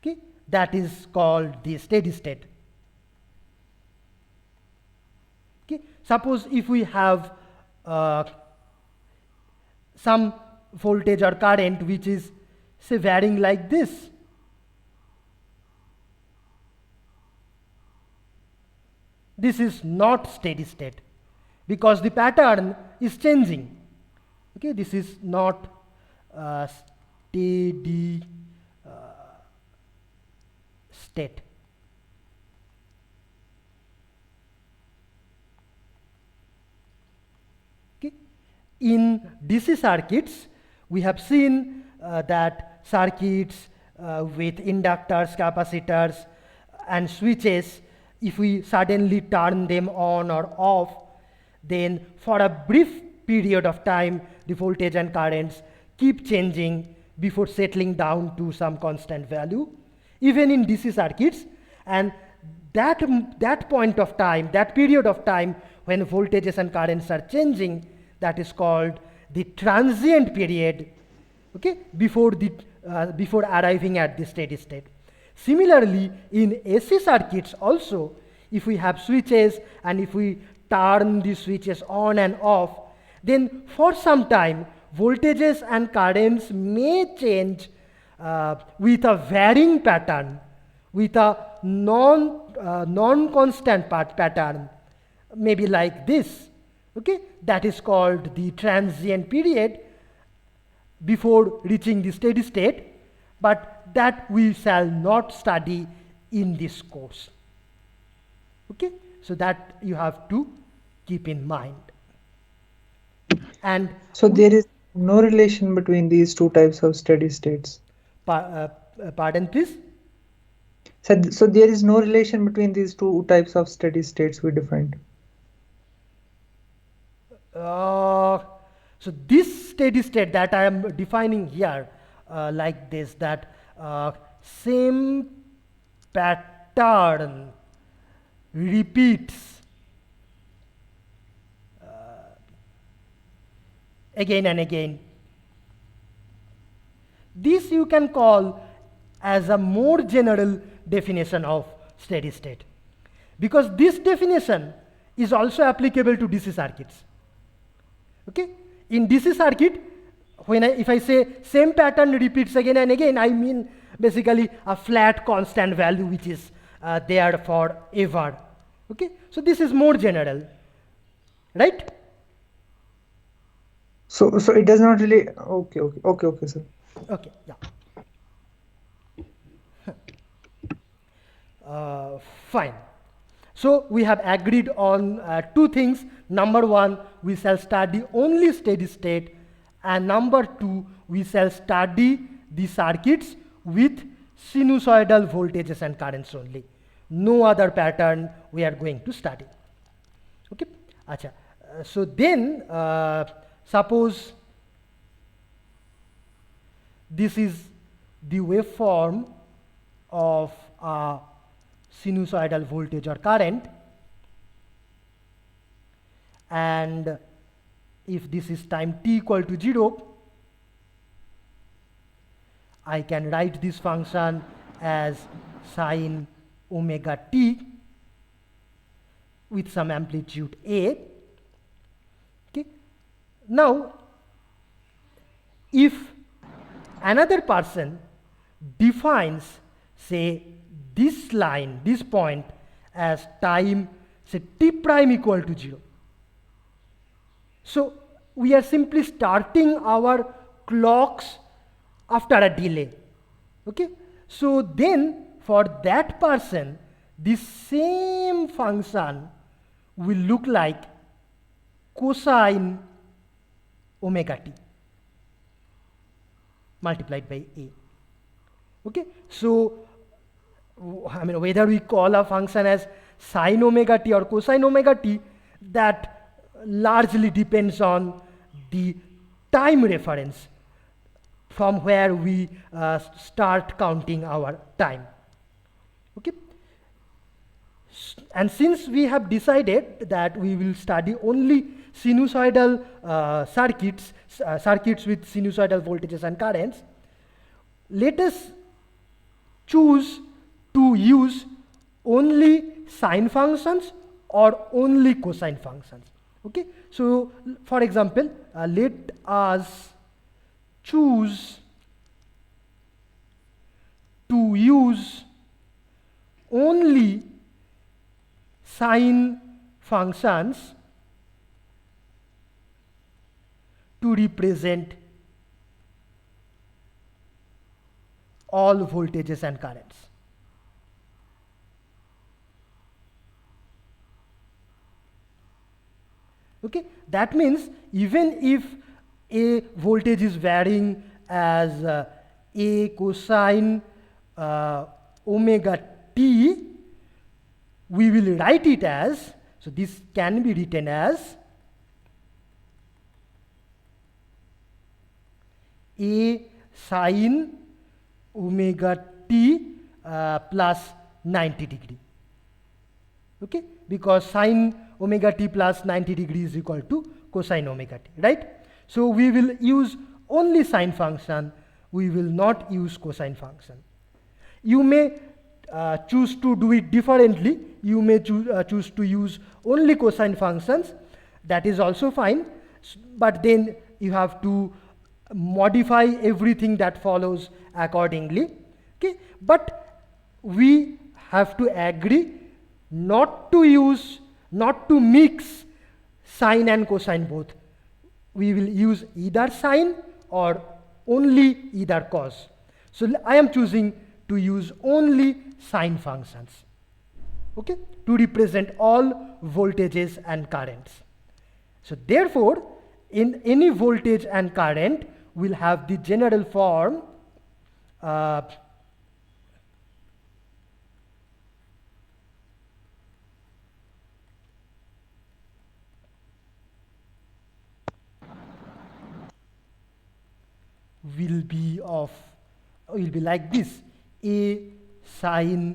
A: Okay, that is called the steady state. Okay, suppose if we have some voltage or current which is, say, varying like this. This is not steady state because the pattern is changing. Okay, this is not steady state. In DC circuits, we have seen that circuits with inductors, capacitors, and switches, if we suddenly turn them on or off, then for a brief period of time, the voltage and currents keep changing before settling down to some constant value, even in DC circuits. And that point of time, that period of time when voltages and currents are changing, that is called the transient period, okay, before arriving at the steady state. Similarly, in AC circuits also, if we have switches and if we turn the switches on and off, then for some time voltages and currents may change with a varying pattern, with a non-constant pattern, maybe like this. Okay, that is called the transient period before reaching the steady state, but that we shall not study in this course. Okay, so that you have to keep in mind. And
E: so there is no relation between these two types of steady states.
A: Pardon, please?
E: So there is no relation between these two types of steady states we defined.
A: So this steady state that I am defining here like this, that same pattern repeats again and again. This you can call as a more general definition of steady state, because this definition is also applicable to DC circuits. Okay, in DC circuit, if I say same pattern repeats again and again, I mean basically a flat constant value which is there forever. Okay, so this is more general, right?
E: So it does not really. Okay, sir.
A: Okay, yeah. Fine. So we have agreed on two things. Number one, we shall study only steady state, and number two, we shall study the circuits with sinusoidal voltages and currents only. No other pattern we are going to study. Okay. Acha. So then, suppose this is the waveform of a sinusoidal voltage or current, and if this is time t equal to 0, I can write this function as sine omega t with some amplitude a. Okay. Now, if another person defines, say, this line, this point as time, say, t prime equal to 0. So we are simply starting our clocks after a delay. Okay. So then for that person, this same function will look like cosine omega t multiplied by a. Okay. So I mean, whether we call a function as sine omega t or cosine omega t, that largely depends on the time reference from where we start counting our time. Okay. And since we have decided that we will study only sinusoidal circuits with sinusoidal voltages and currents, let us choose to use only sine functions or only cosine functions. Okay. So for example, let us choose to use only sine functions to represent all voltages and currents. Okay, that means even if a voltage is varying as a cosine omega t, we will write it as, so this can be written as a sine omega t plus 90 degree. Okay, because sine omega t plus 90 degree is equal to cosine omega t, right? So we will use only sine function, we will not use cosine function. You may choose to do it differently. You may choose to use only cosine functions. That is also fine, but then you have to modify everything that follows accordingly. Okay, but we have to agree not to mix sine and cosine both. We will use either sine or only either cos. So I am choosing to use only sine functions, okay, to represent all voltages and currents. So therefore, in any voltage and current, we'll have the general form will be like this: a sine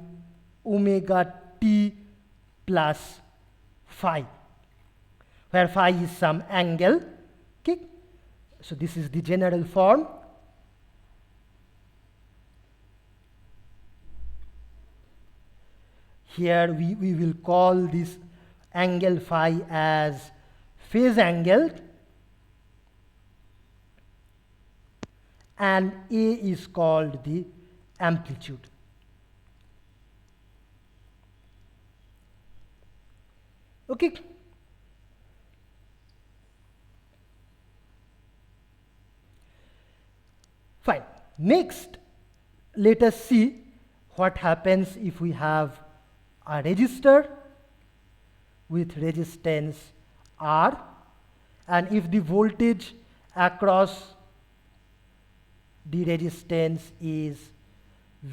A: omega t plus phi, where phi is some angle. Okay, so this is the general form. Here we will call this angle phi as phase angle, and A is called the amplitude. Okay. Fine. Next, let us see what happens if we have a resistor with resistance R, and if the voltage across the resistance is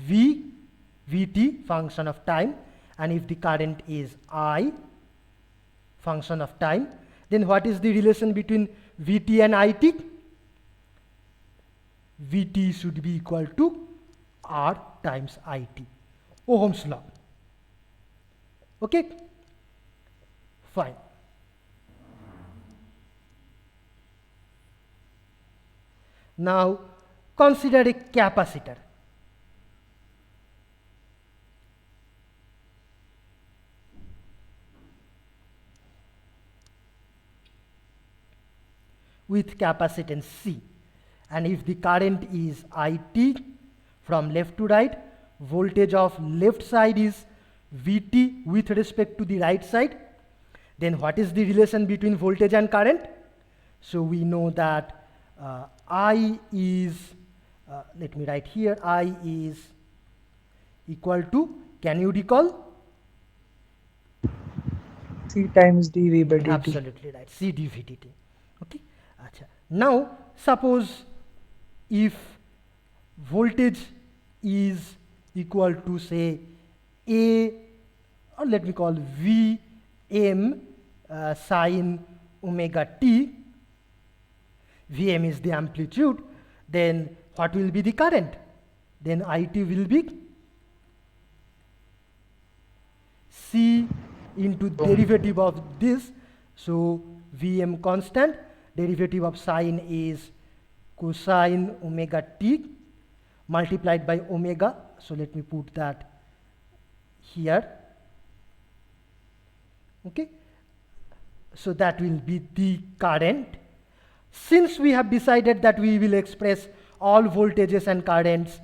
A: Vt, function of time, and if the current is I, function of time, then what is the relation between Vt and It? Vt should be equal to R times It. Ohm's law. Okay? Fine. Now consider a capacitor. With capacitance C, and if the current is It from left to right, voltage of left side is Vt with respect to the right side, then what is the relation between voltage and current? So we know that I is, let me write here, I is equal to, can you recall?
E: C times dV by dt.
A: Absolutely right, C dV dt. Okay. Achha. Now suppose if voltage is equal to say A, or let me call Vm sine omega t, Vm is the amplitude, then what will be the current? Then It will be C into derivative of this, so Vm constant, derivative of sine is cosine omega t multiplied by omega, so let me put that here. Okay, so that will be the current. Since we have decided that we will express all voltages and currents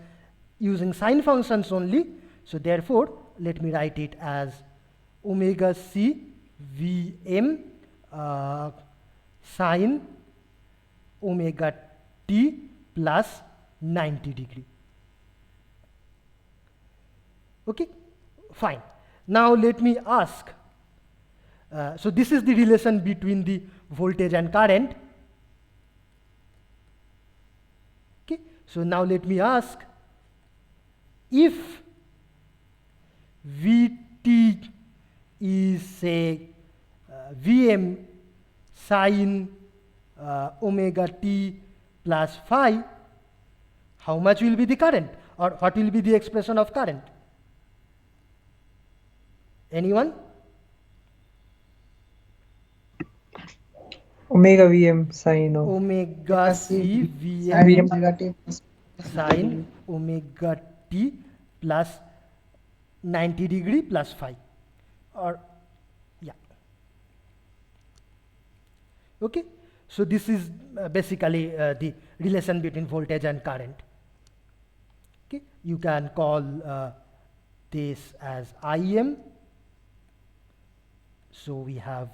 A: using sine functions only, so therefore let me write it as omega c Vm sine omega t plus 90 degree. Okay, fine. Now let me ask, so this is the relation between the voltage and current. Okay, so now let me ask, if Vt is say Vm sine omega t plus phi, how much will be the current, or what will be the expression of current? Anyone?
E: Omega Vm sine of
A: Omega c Vm sine omega t plus 90 degree plus phi, or yeah. Okay, so this is basically the relation between voltage and current. Okay, you can call this as Im. So we have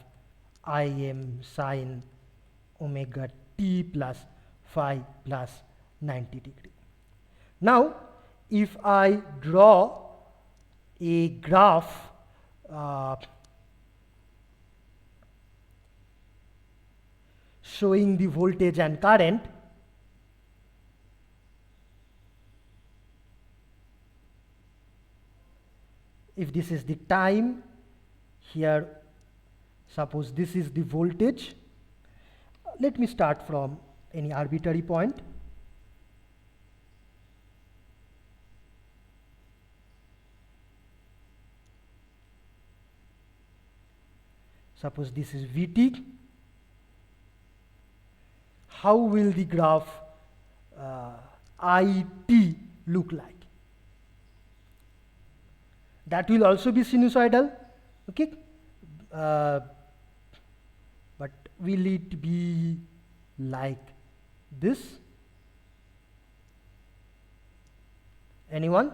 A: Im sine omega t plus phi plus 90 degree. Now if I draw a graph showing the voltage and current, if this is the time, here suppose this is the voltage, let me start from any arbitrary point. Suppose this is Vt. How will the graph It look like? That will also be sinusoidal, okay? But will it be like this? Anyone?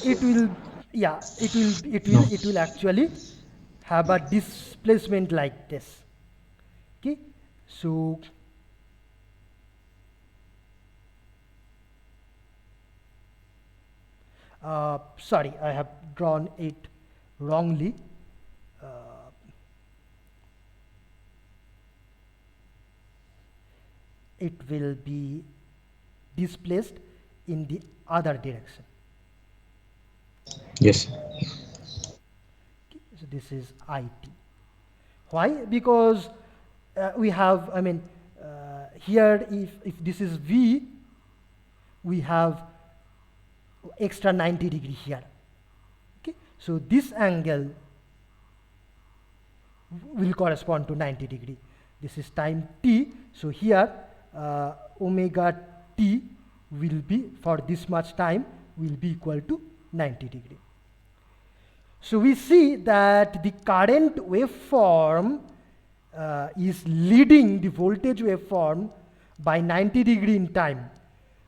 A: It will, yeah, it will actually have a displacement like this. Okay, so Sorry, I have drawn it wrongly. It will be displaced in the other direction.
C: Yes.
A: So this is IT. Why? Because we have, here if this is V, we have extra 90 degree here. Okay, so this angle will correspond to 90 degree. This is time t, so here omega t will be, for this much time, will be equal to 90 degree. So we see that the current waveform is leading the voltage waveform by 90 degree in time.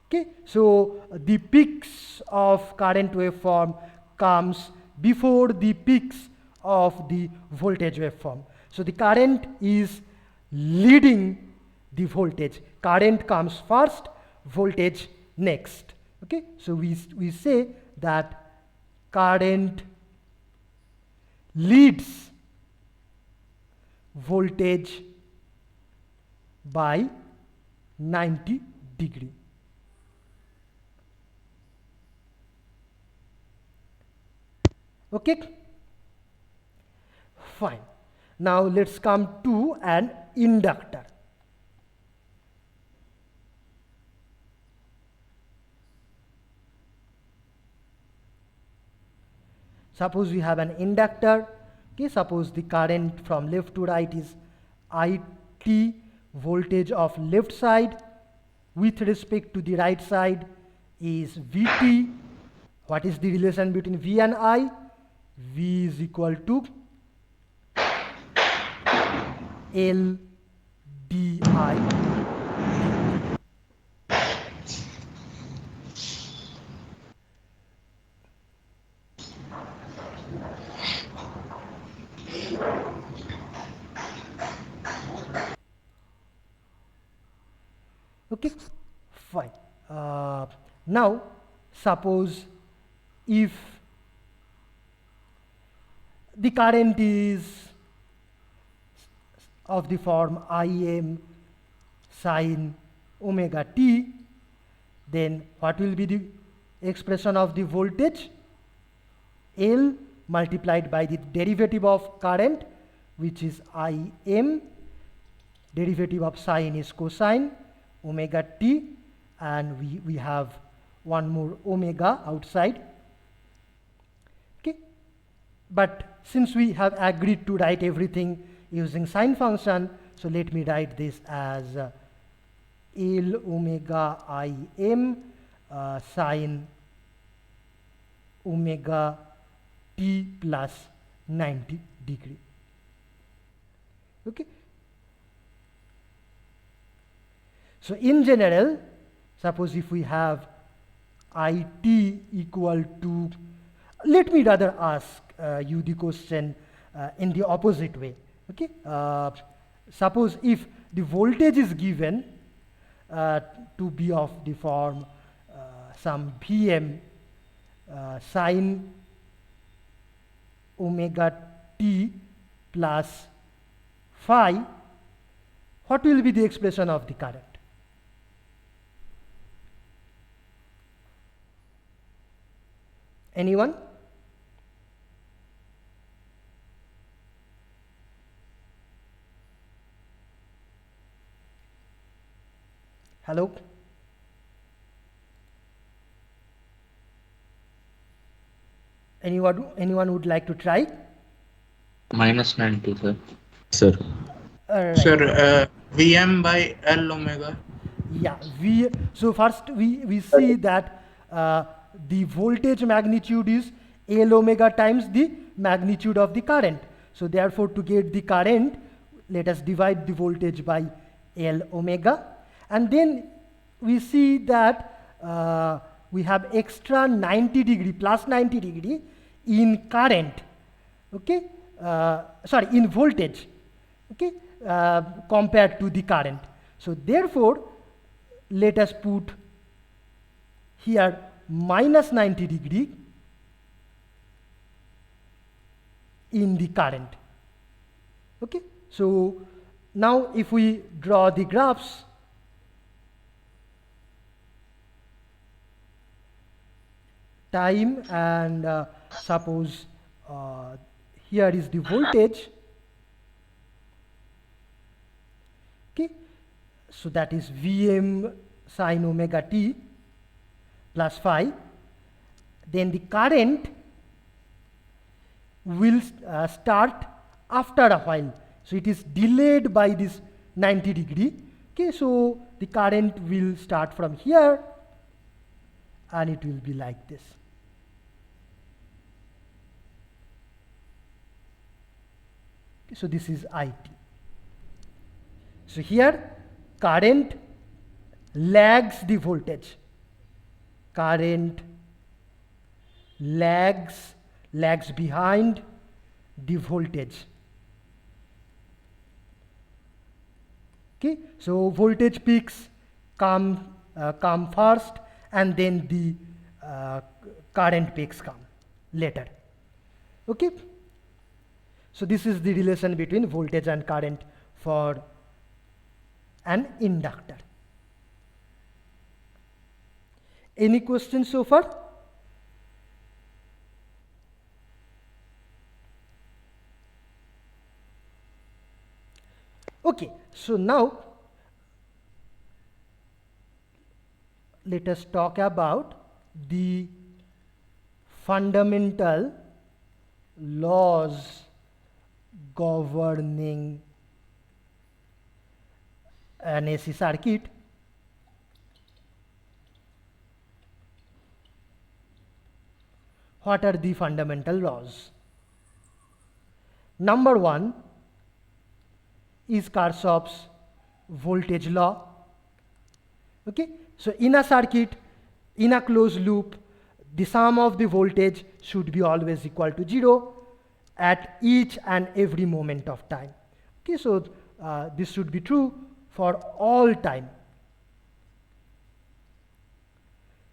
A: Okay, so the peaks of current waveform comes before the peaks of the voltage waveform. So the current is leading the voltage. Current comes first, voltage next. Okay, so we say that current leads voltage by 90 degree. Okay, fine. Now let's come to an inductor. Suppose we have an inductor. Okay, suppose the current from left to right is IT, voltage of left side with respect to the right side is VT. What is the relation between V and I? V is equal to L di. Okay, fine. Now, suppose if the current is of the form Im sine omega t, then what will be the expression of the voltage? L multiplied by the derivative of current, which is Im, derivative of sine is cosine omega t, and we have one more omega outside. Okay, but since we have agreed to write everything using sine function, so let me write this as L omega Im sine omega t plus 90 degree. Okay. So in general, suppose if we have IT equal to, let me rather ask you the question in the opposite way. Okay. Suppose if the voltage is given to be of the form some Vm sine omega t plus phi, what will be the expression of the current? Anyone? Hello? Anyone would like to try?
J: Minus 90, sir.
C: Sir.
A: Right.
D: Sir, Vm by L omega.
A: Yeah, so first we see that the voltage magnitude is L omega times the magnitude of the current. So therefore, to get the current, let us divide the voltage by L omega, and then we see that we have extra 90 degree plus 90 degree in current. Okay, sorry, in voltage. Okay, compared to the current. So therefore, let us put here minus 90 degree in the current. Okay, so now if we draw the graphs, time, and suppose here is the voltage. Okay, so that is Vm sine omega t plus phi. Then the current will start after a while. So it is delayed by this 90 degree. Okay, so the current will start from here and it will be like this. Okay, so this is IT. So here current lags the voltage. Current lags behind the voltage. Okay, so voltage peaks come first, and then the current peaks come later. Okay, so this is the relation between voltage and current for an inductor. Any questions so far? Okay, so now let us talk about the fundamental laws governing an AC circuit. What are the fundamental laws? Number one is Karsov's voltage law. Okay, so in a circuit, in a closed loop, the sum of the voltage should be always equal to 0 at each and every moment of time. Okay, so this should be true for all time.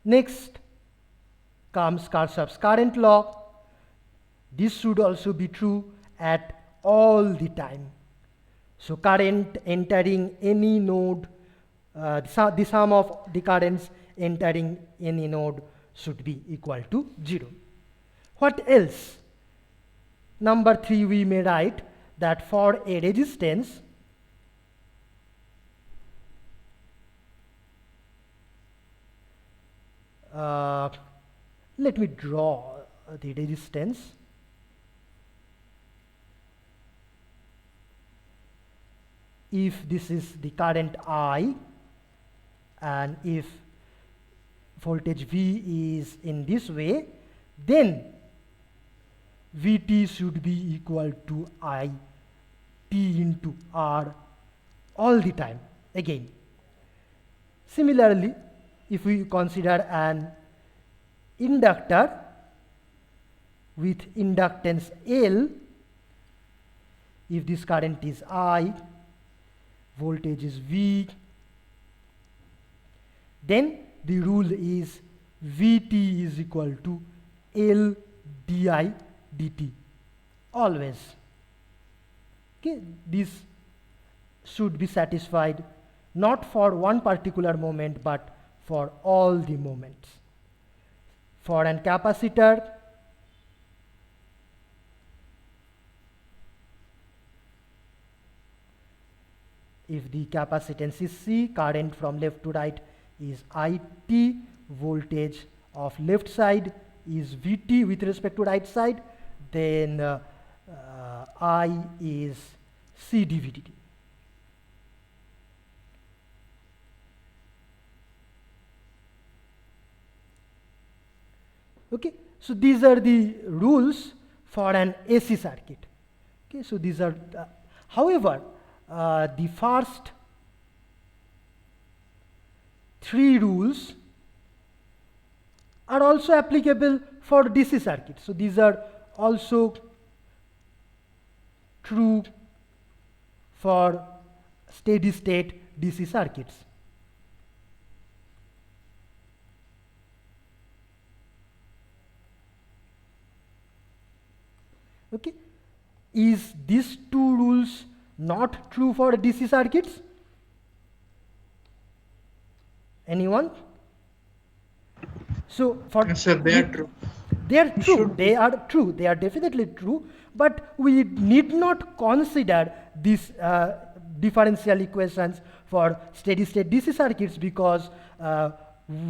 A: Next comes Karsov's current law. This should also be true at all the time. So current entering any node, the sum of the currents entering any node should be equal to 0. What else? Number 3, we may write that for a resistance, let me draw the resistance. If this is the current I, and if voltage V is in this way, then Vt should be equal to I T into R all the time again. Similarly, if we consider an inductor with inductance L, if this current is I, voltage is V, then the rule is Vt is equal to L di dt always. Okay, this should be satisfied not for one particular moment but for all the moments. For an capacitor, if the capacitance is C, current from left to right is IT, voltage of left side is Vt with respect to right side, then I is C dV dt. Okay, so these are the rules for an AC circuit. Okay, so these are, however, the first 3 rules are also applicable for DC circuits. So these are also true for steady state DC circuits. Okay, Is these two rules not true for DC circuits? Anyone? So for
D: Yes, sir, they are true.
A: They are true.
E: Should
A: They are true. They are definitely true. But we need not consider these differential equations for steady-state DC circuits because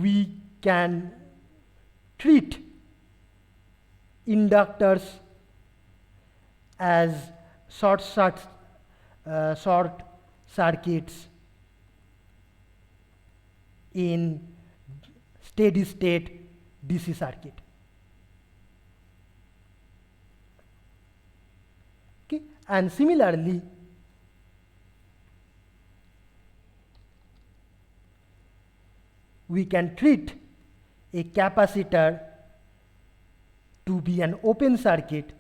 A: we can treat inductors as short circuits in steady-state DC circuit. Okay, and similarly, we can treat a capacitor to be an open circuit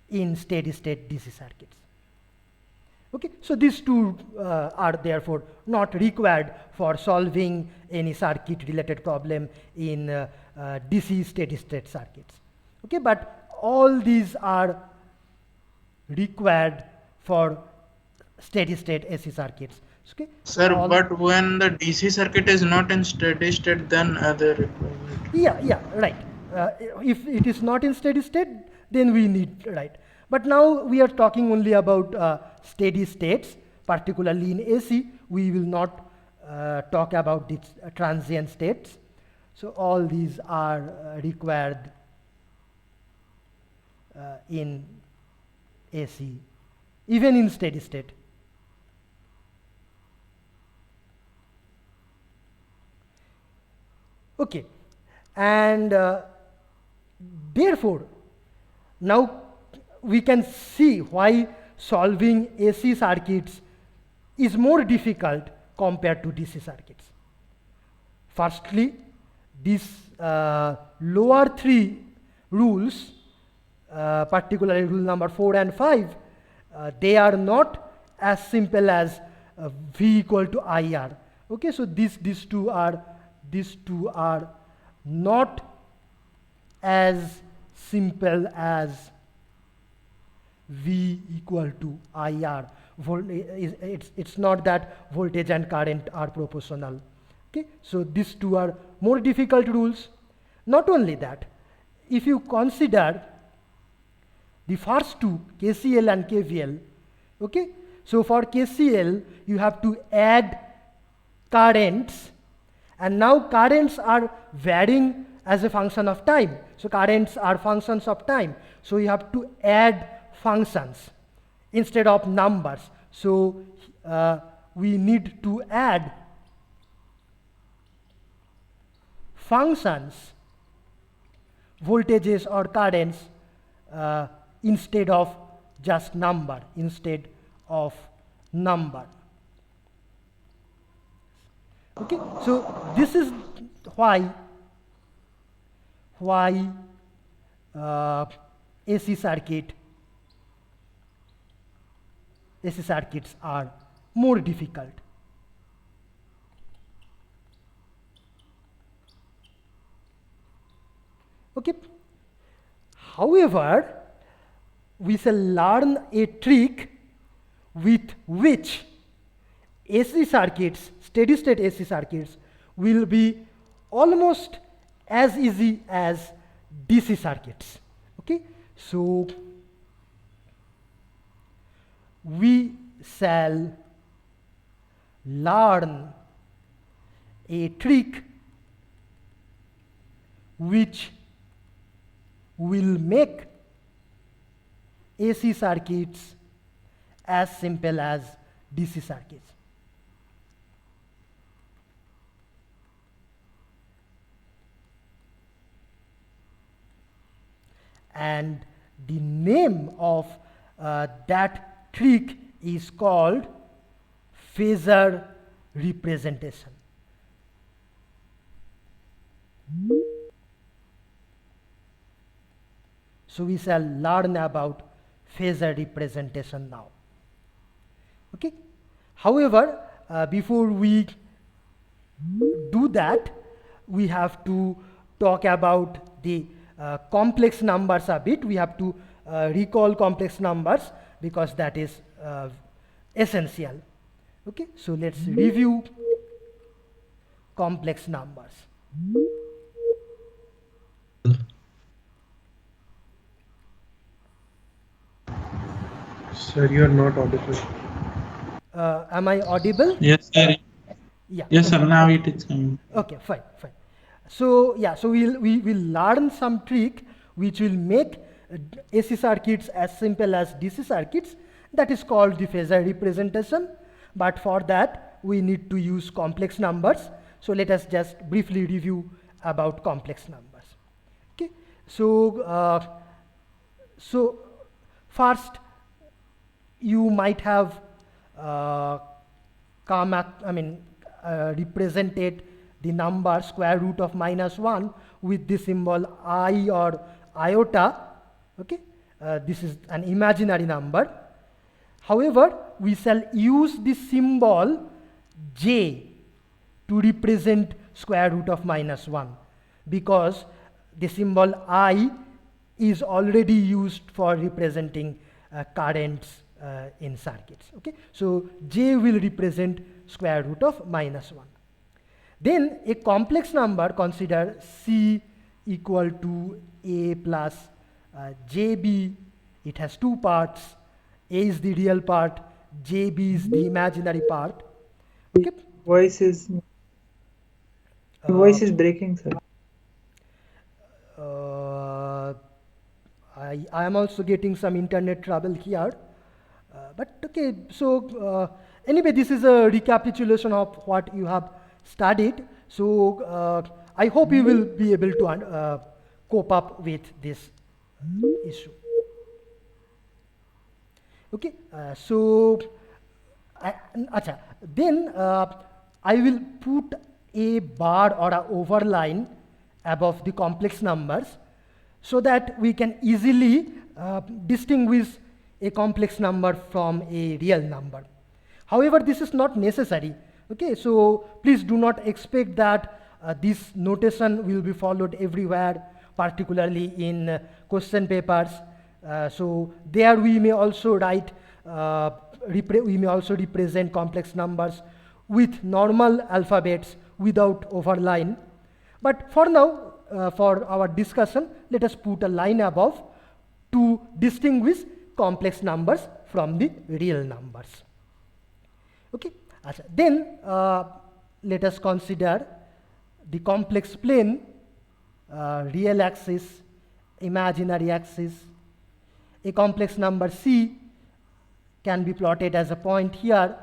A: in steady-state DC circuits. Okay, so these two are therefore not required for solving any circuit-related problem in DC steady-state circuits. Okay, but all these are required for steady-state AC circuits. Okay,
D: Sir, but when the DC circuit is not in steady state, then other requirement.
A: Yeah, right. If it is not in steady state, then we need, right. But now we are talking only about steady states, particularly in AC. We will not talk about the transient states. So all these are required in AC, even in steady state. Okay, and therefore, now we can see why solving AC circuits is more difficult compared to DC circuits. Firstly, these lower three rules, particularly rule number 4 and 5, they are not as simple as V equal to IR. Okay, so these two are not as simple as V equal to IR. It's not that voltage and current are proportional. Okay, so these two are more difficult rules. Not only that, if you consider the first two, KCL and KVL, okay, so for KCL you have to add currents, and now currents are varying as a function of time. So currents are functions of time. So you have to add functions instead of numbers. So we need to add functions, voltages or currents instead of just number, Okay, so this is why AC circuits are more difficult. Okay. However, we shall learn a trick with which AC circuits, steady-state AC circuits, will be almost as easy as DC circuits. Okay, so we shall learn a trick which will make AC circuits as simple as DC circuits. And the name of that trick is called Phasor Representation. So we shall learn about Phasor representation now. Okay. However, before we do that, we have to talk about the complex numbers a bit. We have to recall complex numbers because that is essential. Okay, so let's review complex numbers.
B: Sir, you are not audible.
A: Am I audible?
D: Yes, sir.
A: Yeah.
D: Yes, sir. Now it is coming.
A: Okay, fine. So yeah, so we will learn some trick which will make AC circuits as simple as DC circuits. That is called the Phasor representation. But for that, we need to use complex numbers. So let us just briefly review about complex numbers. Okay. So first, you might have represented the number square root of -1 with the symbol I or iota. Okay, this is an imaginary number. However, we shall use the symbol j to represent square root of -1 because the symbol I is already used for representing currents in circuits. Okay, so j will represent square root of -1. Then a complex number, consider C equal to A plus JB. It has two parts. A is the real part, JB is the imaginary part. Okay.
E: Voice is breaking, sir.
A: I am also getting some internet trouble here. But okay, so anyway, this is a recapitulation of what you have studied. So I hope you will be able to cope up with this issue. Okay, then I will put a bar or a overline above the complex numbers so that we can easily distinguish a complex number from a real number. However, this is not necessary. Okay, so please do not expect that this notation will be followed everywhere, particularly in question papers. So there we may also write, we may also represent complex numbers with normal alphabets without overline. But for now, for our discussion, let us put a line above to distinguish complex numbers from the real numbers. Okay. Then let us consider the complex plane, real axis, imaginary axis. A complex number C can be plotted as a point here.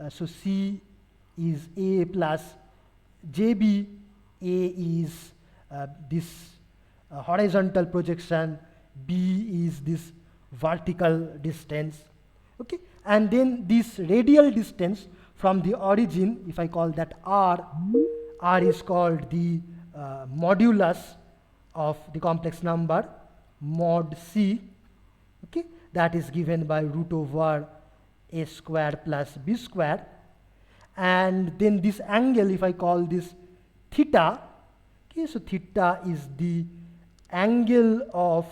A: So C is A plus JB. A is this horizontal projection. B is this vertical distance. Okay, and then this radial distance from the origin, if I call that R is called the modulus of the complex number, mod C. Okay, that is given by root over a square plus b square. And then this angle, if I call this theta, okay, so theta is the angle of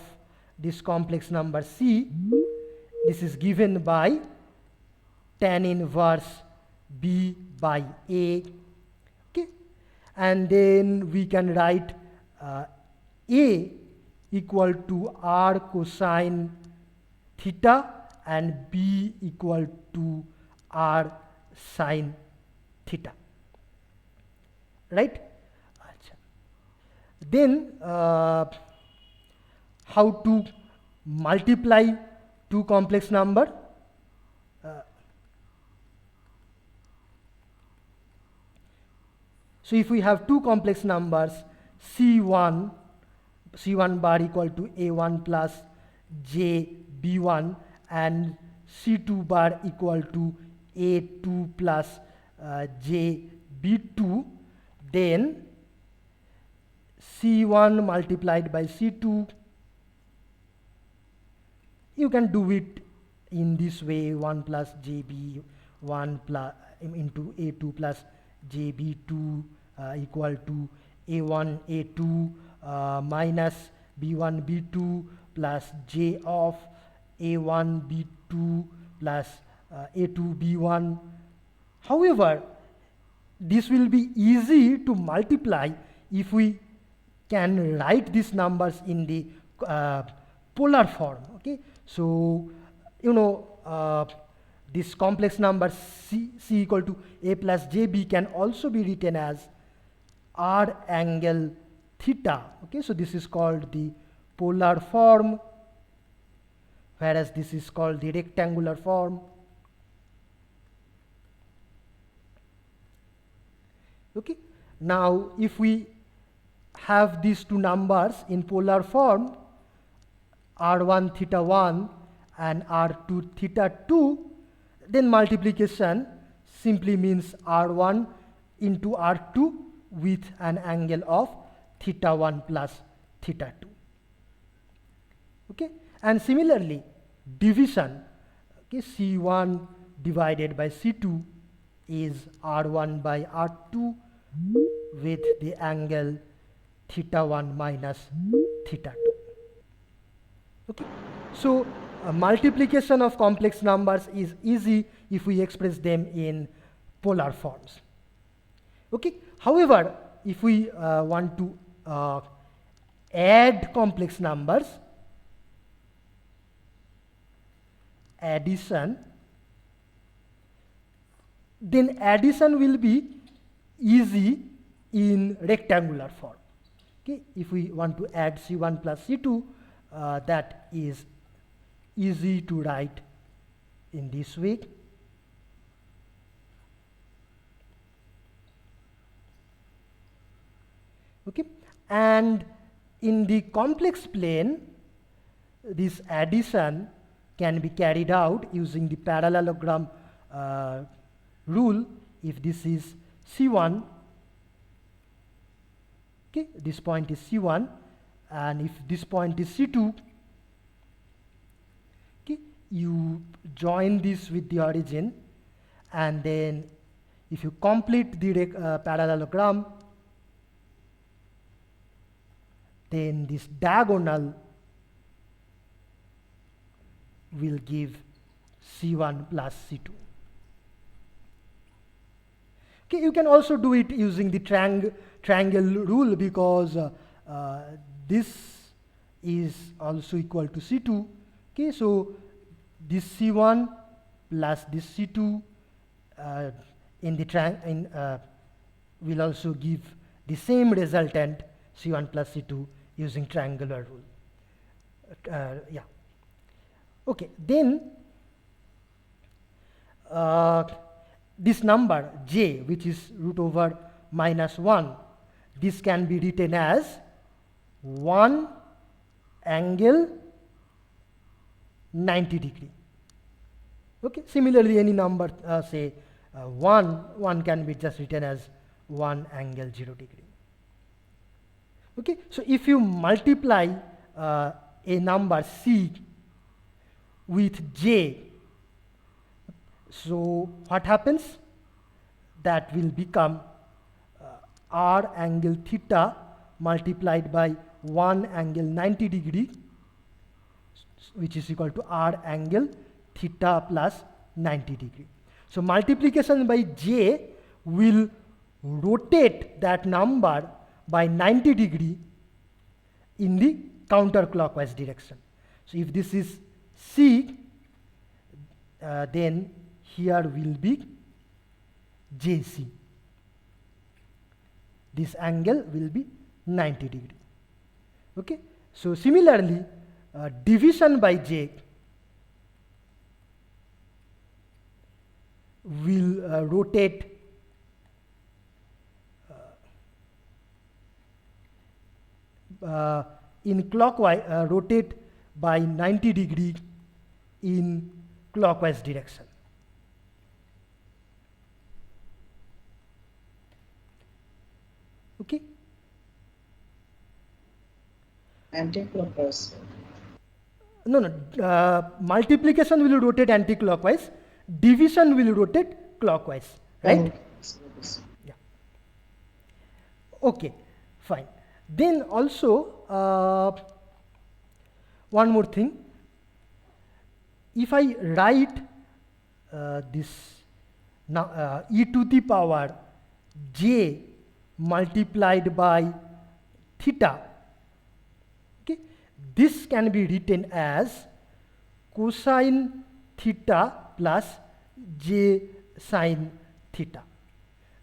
A: this complex number C. This is given by tan inverse B by A. Okay, and then we can write A equal to R cosine theta and B equal to R sine theta. Right? Then how to multiply two complex number? So if we have two complex numbers, C1 bar equal to A1 plus JB1 and C2 bar equal to A2 plus JB2, then C1 multiplied by C2, you can do it in this way, 1 plus JB1 plus into A2 plus JB2 equal to A1 A2 minus b1 b2 plus j of a1 b2 plus a2 b1. However, this will be easy to multiply if we can write these numbers in the polar form. Okay, so you know this complex number c equal to a plus jb can also be written as r angle theta. Okay, so this is called the polar form, whereas this is called the rectangular form. Okay, now if we have these two numbers in polar form, r1 theta 1 and r2 theta 2, then multiplication simply means r1 into r2 with an angle of theta 1 plus theta 2. Okay, and similarly division, okay, c1 divided by c2 is r1 by r2 with the angle theta 1 minus theta 2. Okay, so multiplication of complex numbers is easy if we express them in polar forms. Okay, however, if we want to add complex numbers, addition, then addition will be easy in rectangular form. Okay, if we want to add c1 plus c2, that is easy to write in this way. Okay, and in the complex plane, this addition can be carried out using the parallelogram rule. If this is C1, okay, this point is C1, and if this point is C2, okay, you join this with the origin, and then if you complete the parallelogram, then this diagonal will give C1 plus C2. Okay, you can also do it using the triangle rule, because this is also equal to C2. Okay, so this C1 plus this C2 in the will also give the same resultant C1 plus C2 using triangular rule. Yeah. Okay, then this number j, which is root over minus 1, this can be written as 1 angle 90 degree. Okay, similarly any number say 1 can be just written as 1 angle 0 degree. Okay, so if you multiply a number c with j, so what happens? That will become r angle theta multiplied by 1 angle 90 degree, which is equal to r angle theta plus 90 degree. So multiplication by j will rotate that number by 90 degree in the counterclockwise direction. So if this is c, then here will be jc. This angle will be 90 degree. Okay, so similarly division by j will rotate in clockwise, rotate by 90 degree in clockwise direction. Okay.
I: Anti-clockwise.
A: No. Multiplication will rotate anti-clockwise. Division will rotate clockwise. Right?
I: Oh.
A: Yeah. Okay. Fine. Then also one more thing, if I write this now e to the power j multiplied by theta, okay, this can be written as cosine theta plus j sine theta.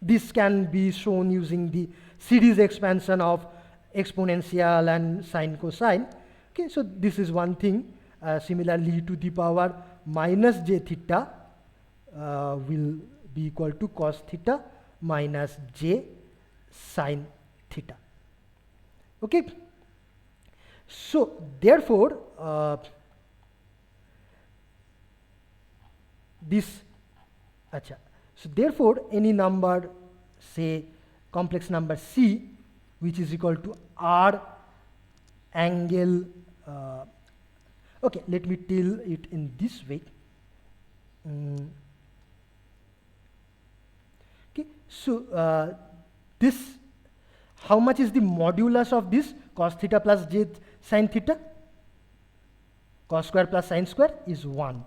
A: This can be shown using the series expansion of exponential and sine cosine. Okay, so this is one thing. Similarly, e to the power minus j theta will be equal to cos theta minus j sine theta. Okay, so therefore so therefore any number, say complex number c, which is equal to r angle, okay, let me tell it in this way. Okay, so this, how much is the modulus of this cos theta plus j sine theta? Cos square plus sine square is 1.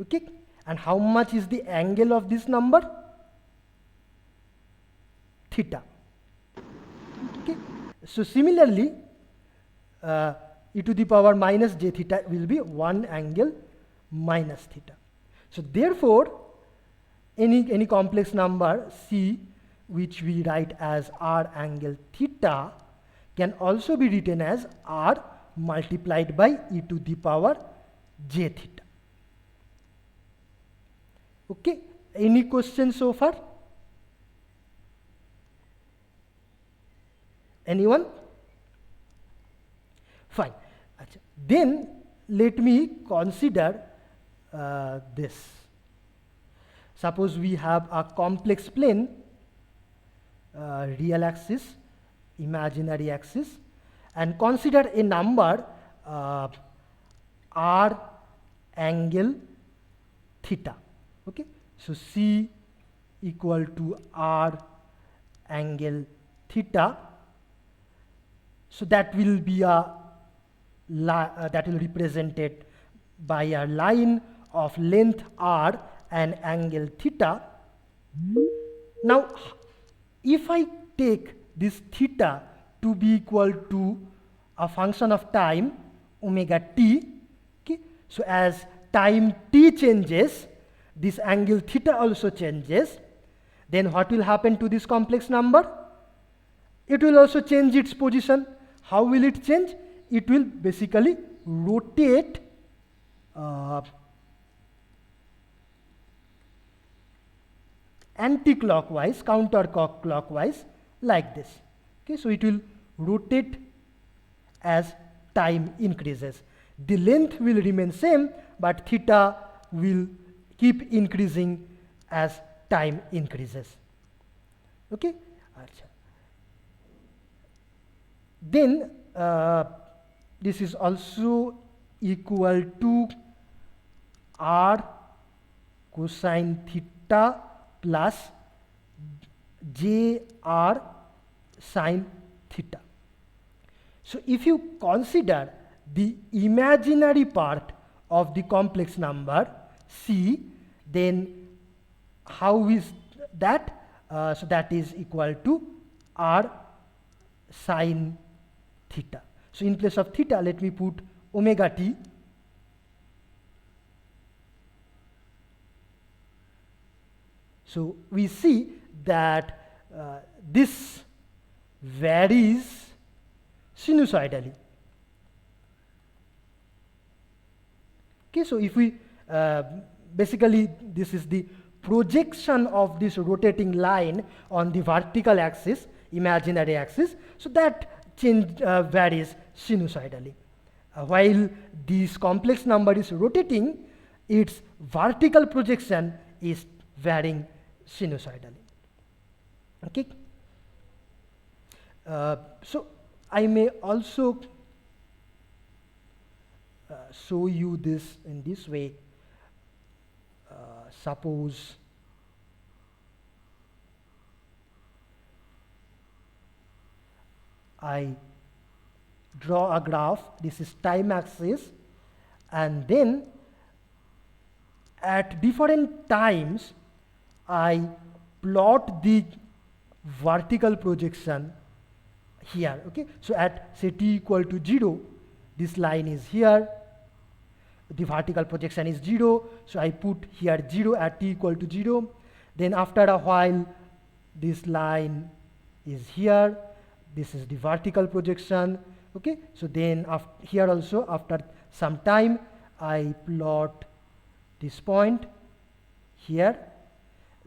A: Okay, and how much is the angle of this number? Theta. Okay, so similarly e to the power minus j theta will be 1 angle minus theta. So therefore any complex number c, which we write as r angle theta, can also be written as r multiplied by e to the power j theta. Okay, any questions so far? Anyone? Fine. Then let me consider this. Suppose we have a complex plane, real axis, imaginary axis, and consider a number r angle theta. Okay, so c equal to r angle theta. So that will be a that will represented by a line of length r and angle theta. Now, if I take this theta to be equal to a function of time omega t, okay, so as time t changes, this angle theta also changes, then what will happen to this complex number? It will also change its position. How will it change? It will basically rotate anti-clockwise, counter-clockwise, like this. Okay, so it will rotate as time increases. The length will remain same, but theta will keep increasing as time increases. Okay. Then this is also equal to r cosine theta plus jr sine theta. So if you consider the imaginary part of the complex number c, then how is that? So that is equal to r sine theta. So in place of theta, let me put omega t. So we see that this varies sinusoidally. Okay, so if we basically this is the projection of this rotating line on the vertical axis, imaginary axis, so that change varies sinusoidally. While this complex number is rotating, its vertical projection is varying sinusoidally. Okay. So I may also show you this in this way. Suppose I draw a graph. This is time axis, and then at different times I plot the vertical projection here. Okay, so at say t equal to 0, this line is here, the vertical projection is 0, so I put here 0 at t equal to 0. Then after a while this line is here, this is the vertical projection. Okay, so then here also after some time I plot this point here.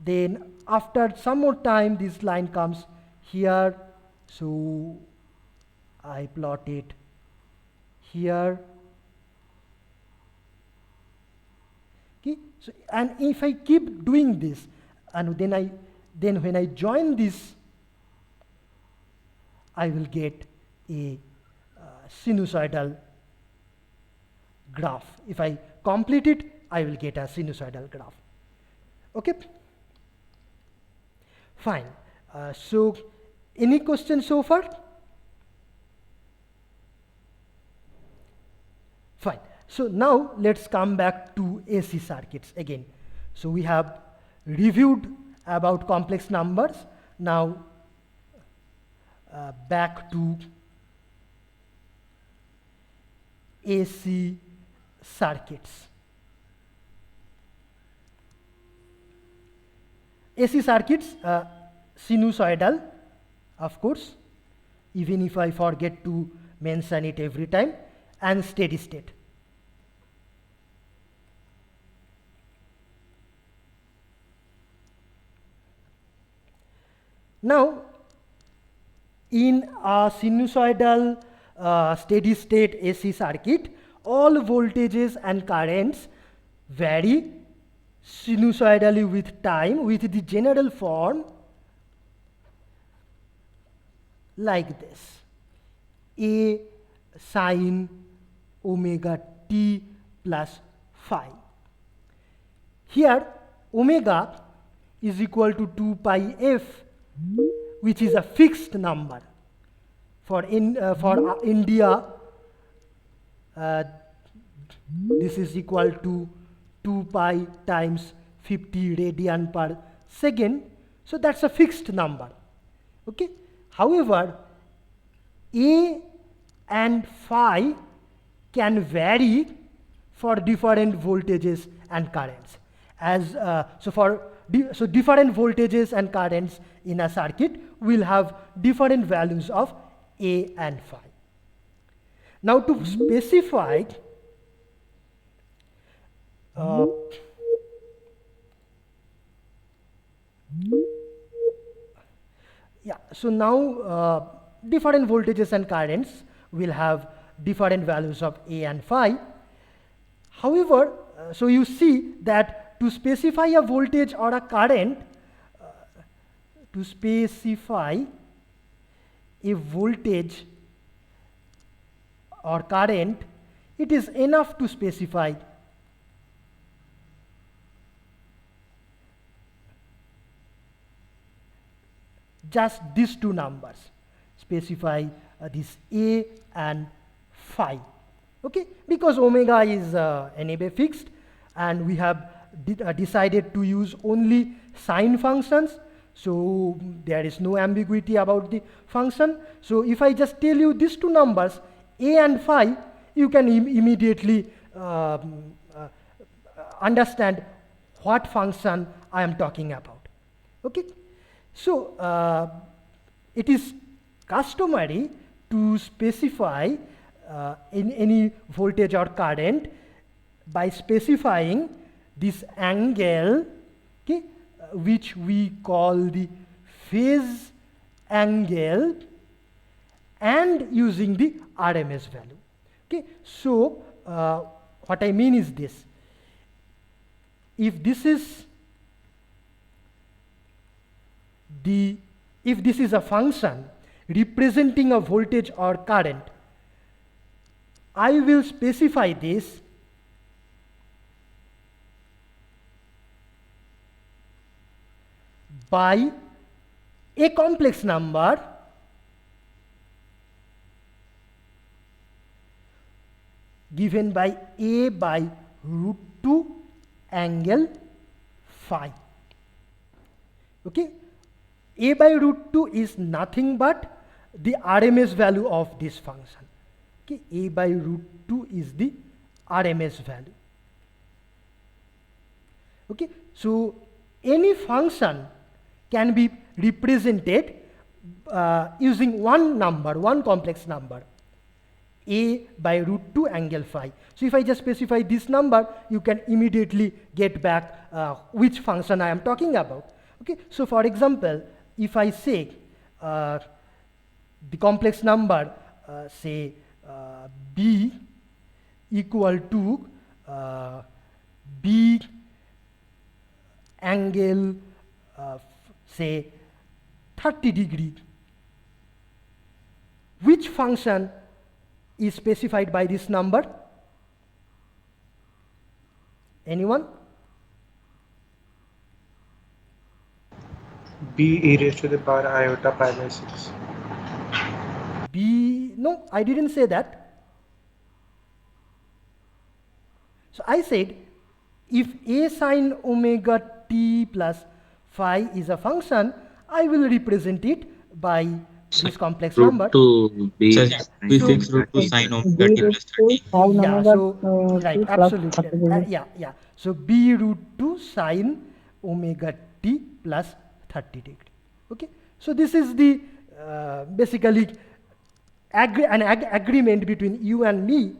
A: Then after some more time this line comes here, so I plot it here. Okay, so and if I keep doing this, and then when I join this, I will get a sinusoidal graph. If I complete it, I will get a sinusoidal graph. Okay, fine. So any questions so far? Fine. So now let's come back to AC circuits again. So we have reviewed about complex numbers. Now back to AC circuits. AC circuits, sinusoidal, of course, even if I forget to mention it every time, and steady state. Now, in a sinusoidal steady state AC circuit, all voltages and currents vary sinusoidally with time, with the general form like this: A sine omega t plus phi. Here omega is equal to 2 pi f, which is a fixed number. For India, this is equal to 2 pi times 50 radian per second. So that's a fixed number. Okay. However, A and phi can vary for different voltages and currents. So different voltages and currents in a circuit will have different values of A and phi. Now to specify so now different voltages and currents will have different values of A and phi. However, so you see that to specify a voltage or a current, to specify a voltage or current, it is enough to specify just these two numbers, specify this A and phi. Okay, because omega is anyway fixed, and we have decided to use only sine functions, so there is no ambiguity about the function. So if I just tell you these two numbers, A and phi, you can immediately understand what function I am talking about. Okay, so it is customary to specify in any voltage or current by specifying this angle, okay, which we call the phase angle, and using the RMS value. Okay, so what I mean is this: if this is a function representing a voltage or current, I will specify this by a complex number given by A by root 2 angle phi. Okay, A by root 2 is nothing but the RMS value of this function. Okay, A by root 2 is the RMS value. Okay, so any function can be represented using one number, one complex number, A by root 2 angle phi. So if I just specify this number, you can immediately get back which function I am talking about. Okay, so for example, if I say the complex number, say B equal to B angle say 30 degree, which function is specified by this number? Anyone?
B: B e raised to the power iota pi by 6.
A: B, no, I didn't say that. So I said if A sine omega t plus phi is a function, I will represent it by this complex number.
J: Root 2 B.
C: Sir, we
A: So-
C: fix root 2 sine omega
E: B
C: t
E: root
C: plus
E: 2
C: 30.
E: sine
A: Yeah,
E: omega
A: so right,
E: t plus
A: absolutely.
E: 30 degree.
A: Yeah. So B root 2 sine omega t plus 30 degree. Okay. So this is the basically an agreement between you and me,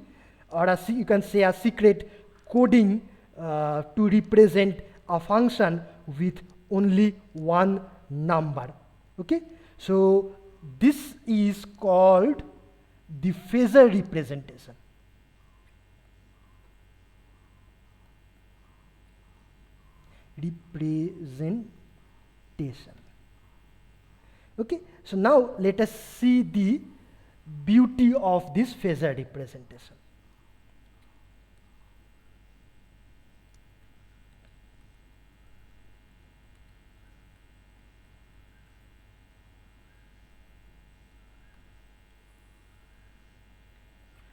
A: or you can say a secret coding to represent a function with only one number. Okay. So this is called the Phasor representation. Okay, so now let us see the beauty of this Phasor representation.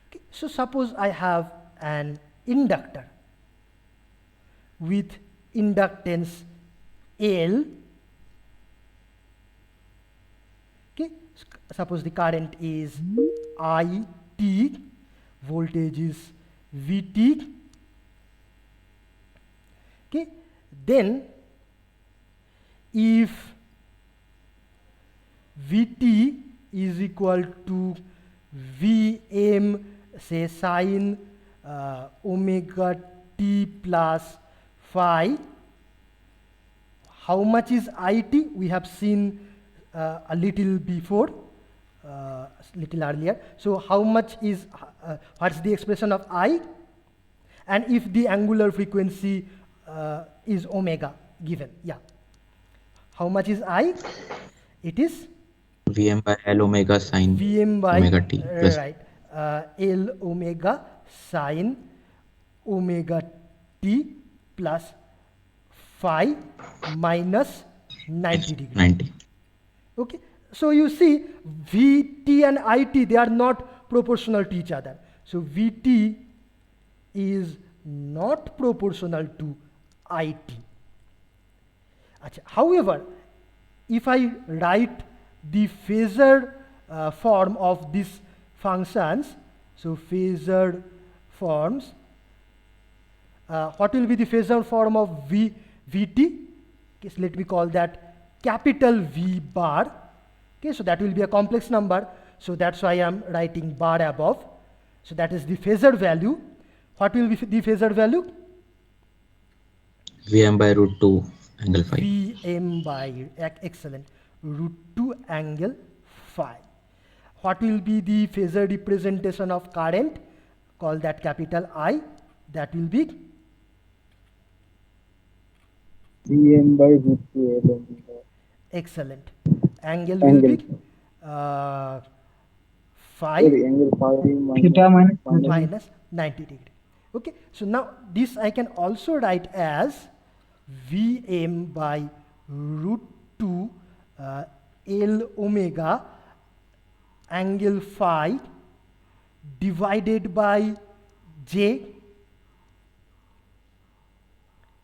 A: Okay, so suppose I have an inductor with inductance L. Okay, suppose the current is IT, voltage is VT. Okay, then if VT is equal to Vm, say sine omega t plus phi, how much is IT? We have seen a little before, little earlier. So how much is, what's the expression of I? And if the angular frequency is omega given, yeah. How much is I? It is
C: Vm by L omega sine
A: Vm by
C: omega t plus
A: right, L omega sine omega t plus phi minus 90 degree.
C: 90.
A: Okay, so you see Vt and It, they are not proportional to each other. So Vt is not proportional to It. However, if I write the Phasor form of these functions, so Phasor forms, what will be the Phasor form of Vt? Okay, so let me call that capital V bar. Okay, so that will be a complex number, so that's why I am writing bar above. So that is the Phasor value. What will be the Phasor value?
C: Vm by root 2 angle phi.
A: Vm by, excellent, root 2 angle phi. What will be the Phasor representation of current? Call that capital I. That will be
E: Vm by root 2 L omega.
A: excellent. Angle will be phi
E: Angle phi theta
A: minus 90 degree. Okay, so now this I can also write as Vm by root 2 L omega angle phi divided by J,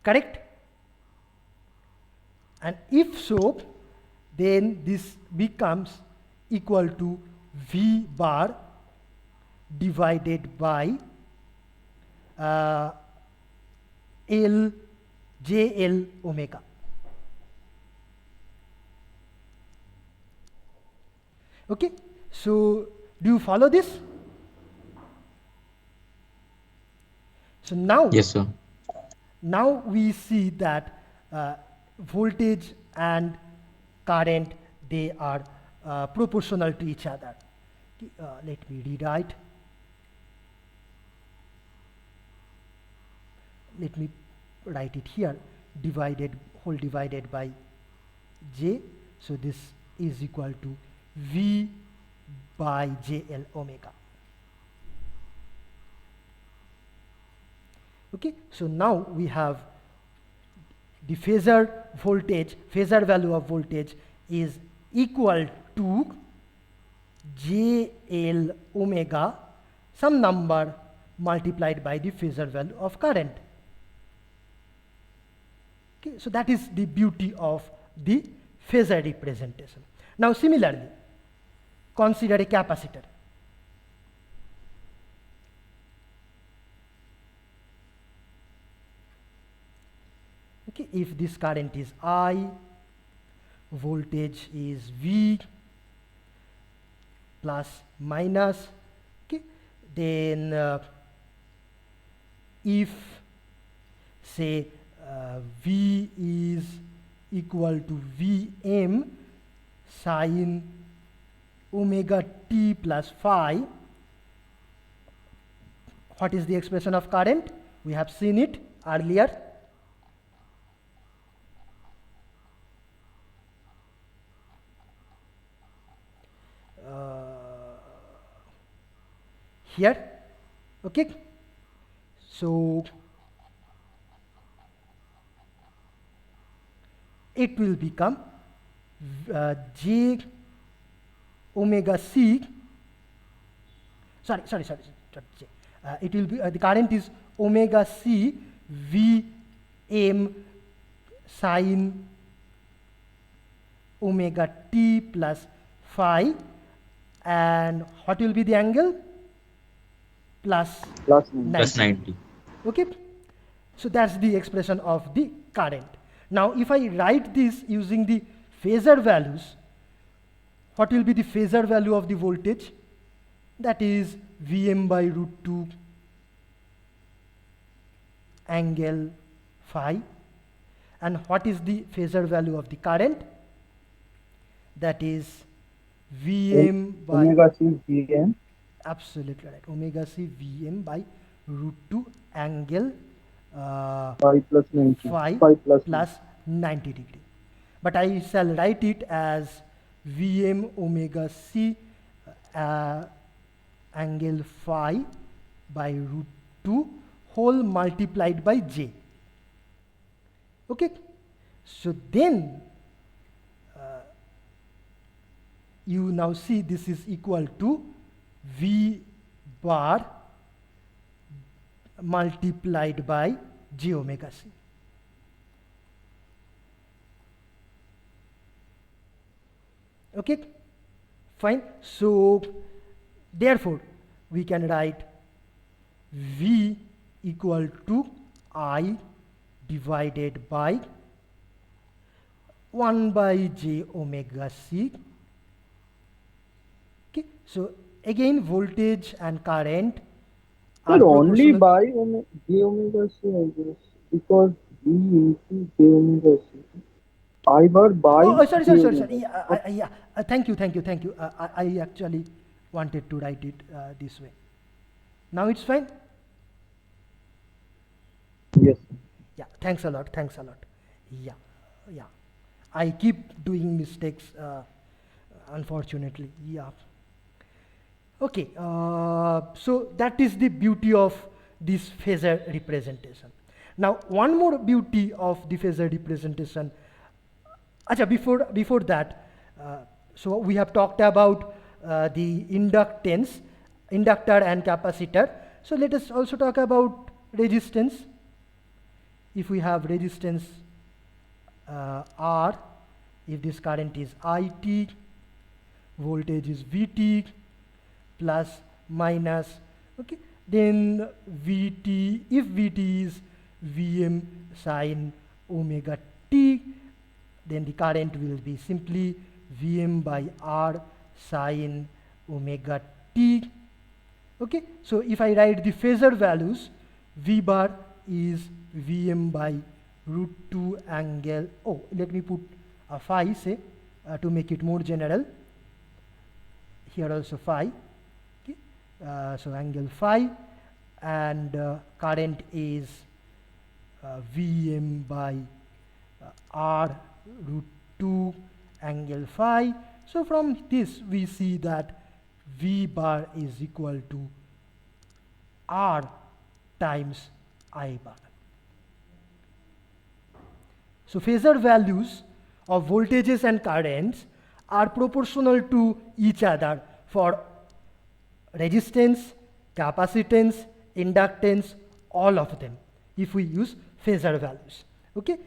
A: correct? And if so, then this becomes equal to V bar divided by L JL omega. Okay, so do you follow this? So now,
C: Yes, sir.
A: now we see that voltage and current, they are proportional to each other. Let me rewrite. Let me write it here, divided by J. So this is equal to V by JL omega. Okay, so now we have the phasor voltage, phasor value of voltage is equal to JL omega, some number multiplied by the phasor value of current. Okay, so that is the beauty of the phasor representation. Now similarly, consider a capacitor. Okay, if this current is I, voltage is V plus minus, okay, then if say V is equal to Vm sine omega t plus phi, what is the expression of current? We have seen it earlier. Here, okay, so it will become J omega C, sorry, it will be, the current is omega C V M sine omega t plus phi, and what will be the angle? Plus 90.
C: Plus 90.
A: Okay, so that's the expression of the current. Now if I write this using the phasor values, what will be the phasor value of the voltage? That is Vm by root 2 angle phi. And what is the phasor value of the current? That is Vm by
I: omega C Vm.
A: Absolutely right. Omega C Vm by root 2 angle
I: Phi plus 90.
A: phi
I: Phi plus
A: plus 90 degree. But I shall write it as Vm omega C angle phi by root 2 whole multiplied by J. Okay. So then you now see this is equal to V bar multiplied by J omega C. Okay, fine. So therefore we can write V equal to I divided by 1 by J omega C. Okay, so again voltage and current are
I: Sir, only
A: proportional.
I: by J omega C, I guess, because V into J omega C. I bar by
A: Sorry.
I: J omega.
A: Yeah, thank you. I actually wanted to write it this way. Now it's fine.
I: Yes.
A: Yeah, thanks a lot. Yeah. I keep doing mistakes, unfortunately. Yeah. Okay, so that is the beauty of this phasor representation. Now, one more beauty of the phasor representation. Acha, before that, so we have talked about the inductance, inductor and capacitor. So let us also talk about resistance. If we have resistance R, if this current is IT, voltage is VT, plus minus, okay, then VT, if VT is Vm sine omega t, then the current will be simply Vm by R sine omega t. Okay, so if I write the phasor values, V bar is Vm by root 2 angle, let me put a phi, say, to make it more general. Here also phi, okay, so angle phi, and current is Vm by R root 2 angle phi. So from this we see that V bar is equal to R times I bar. So phasor values of voltages and currents are proportional to each other for resistance, capacitance, inductance, all of them, if we use phasor values. Okay,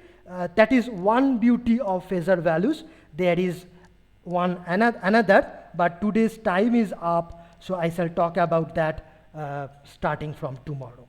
A: that is one beauty of phasor values. There is one another, but today's time is up, so I shall talk about that starting from tomorrow.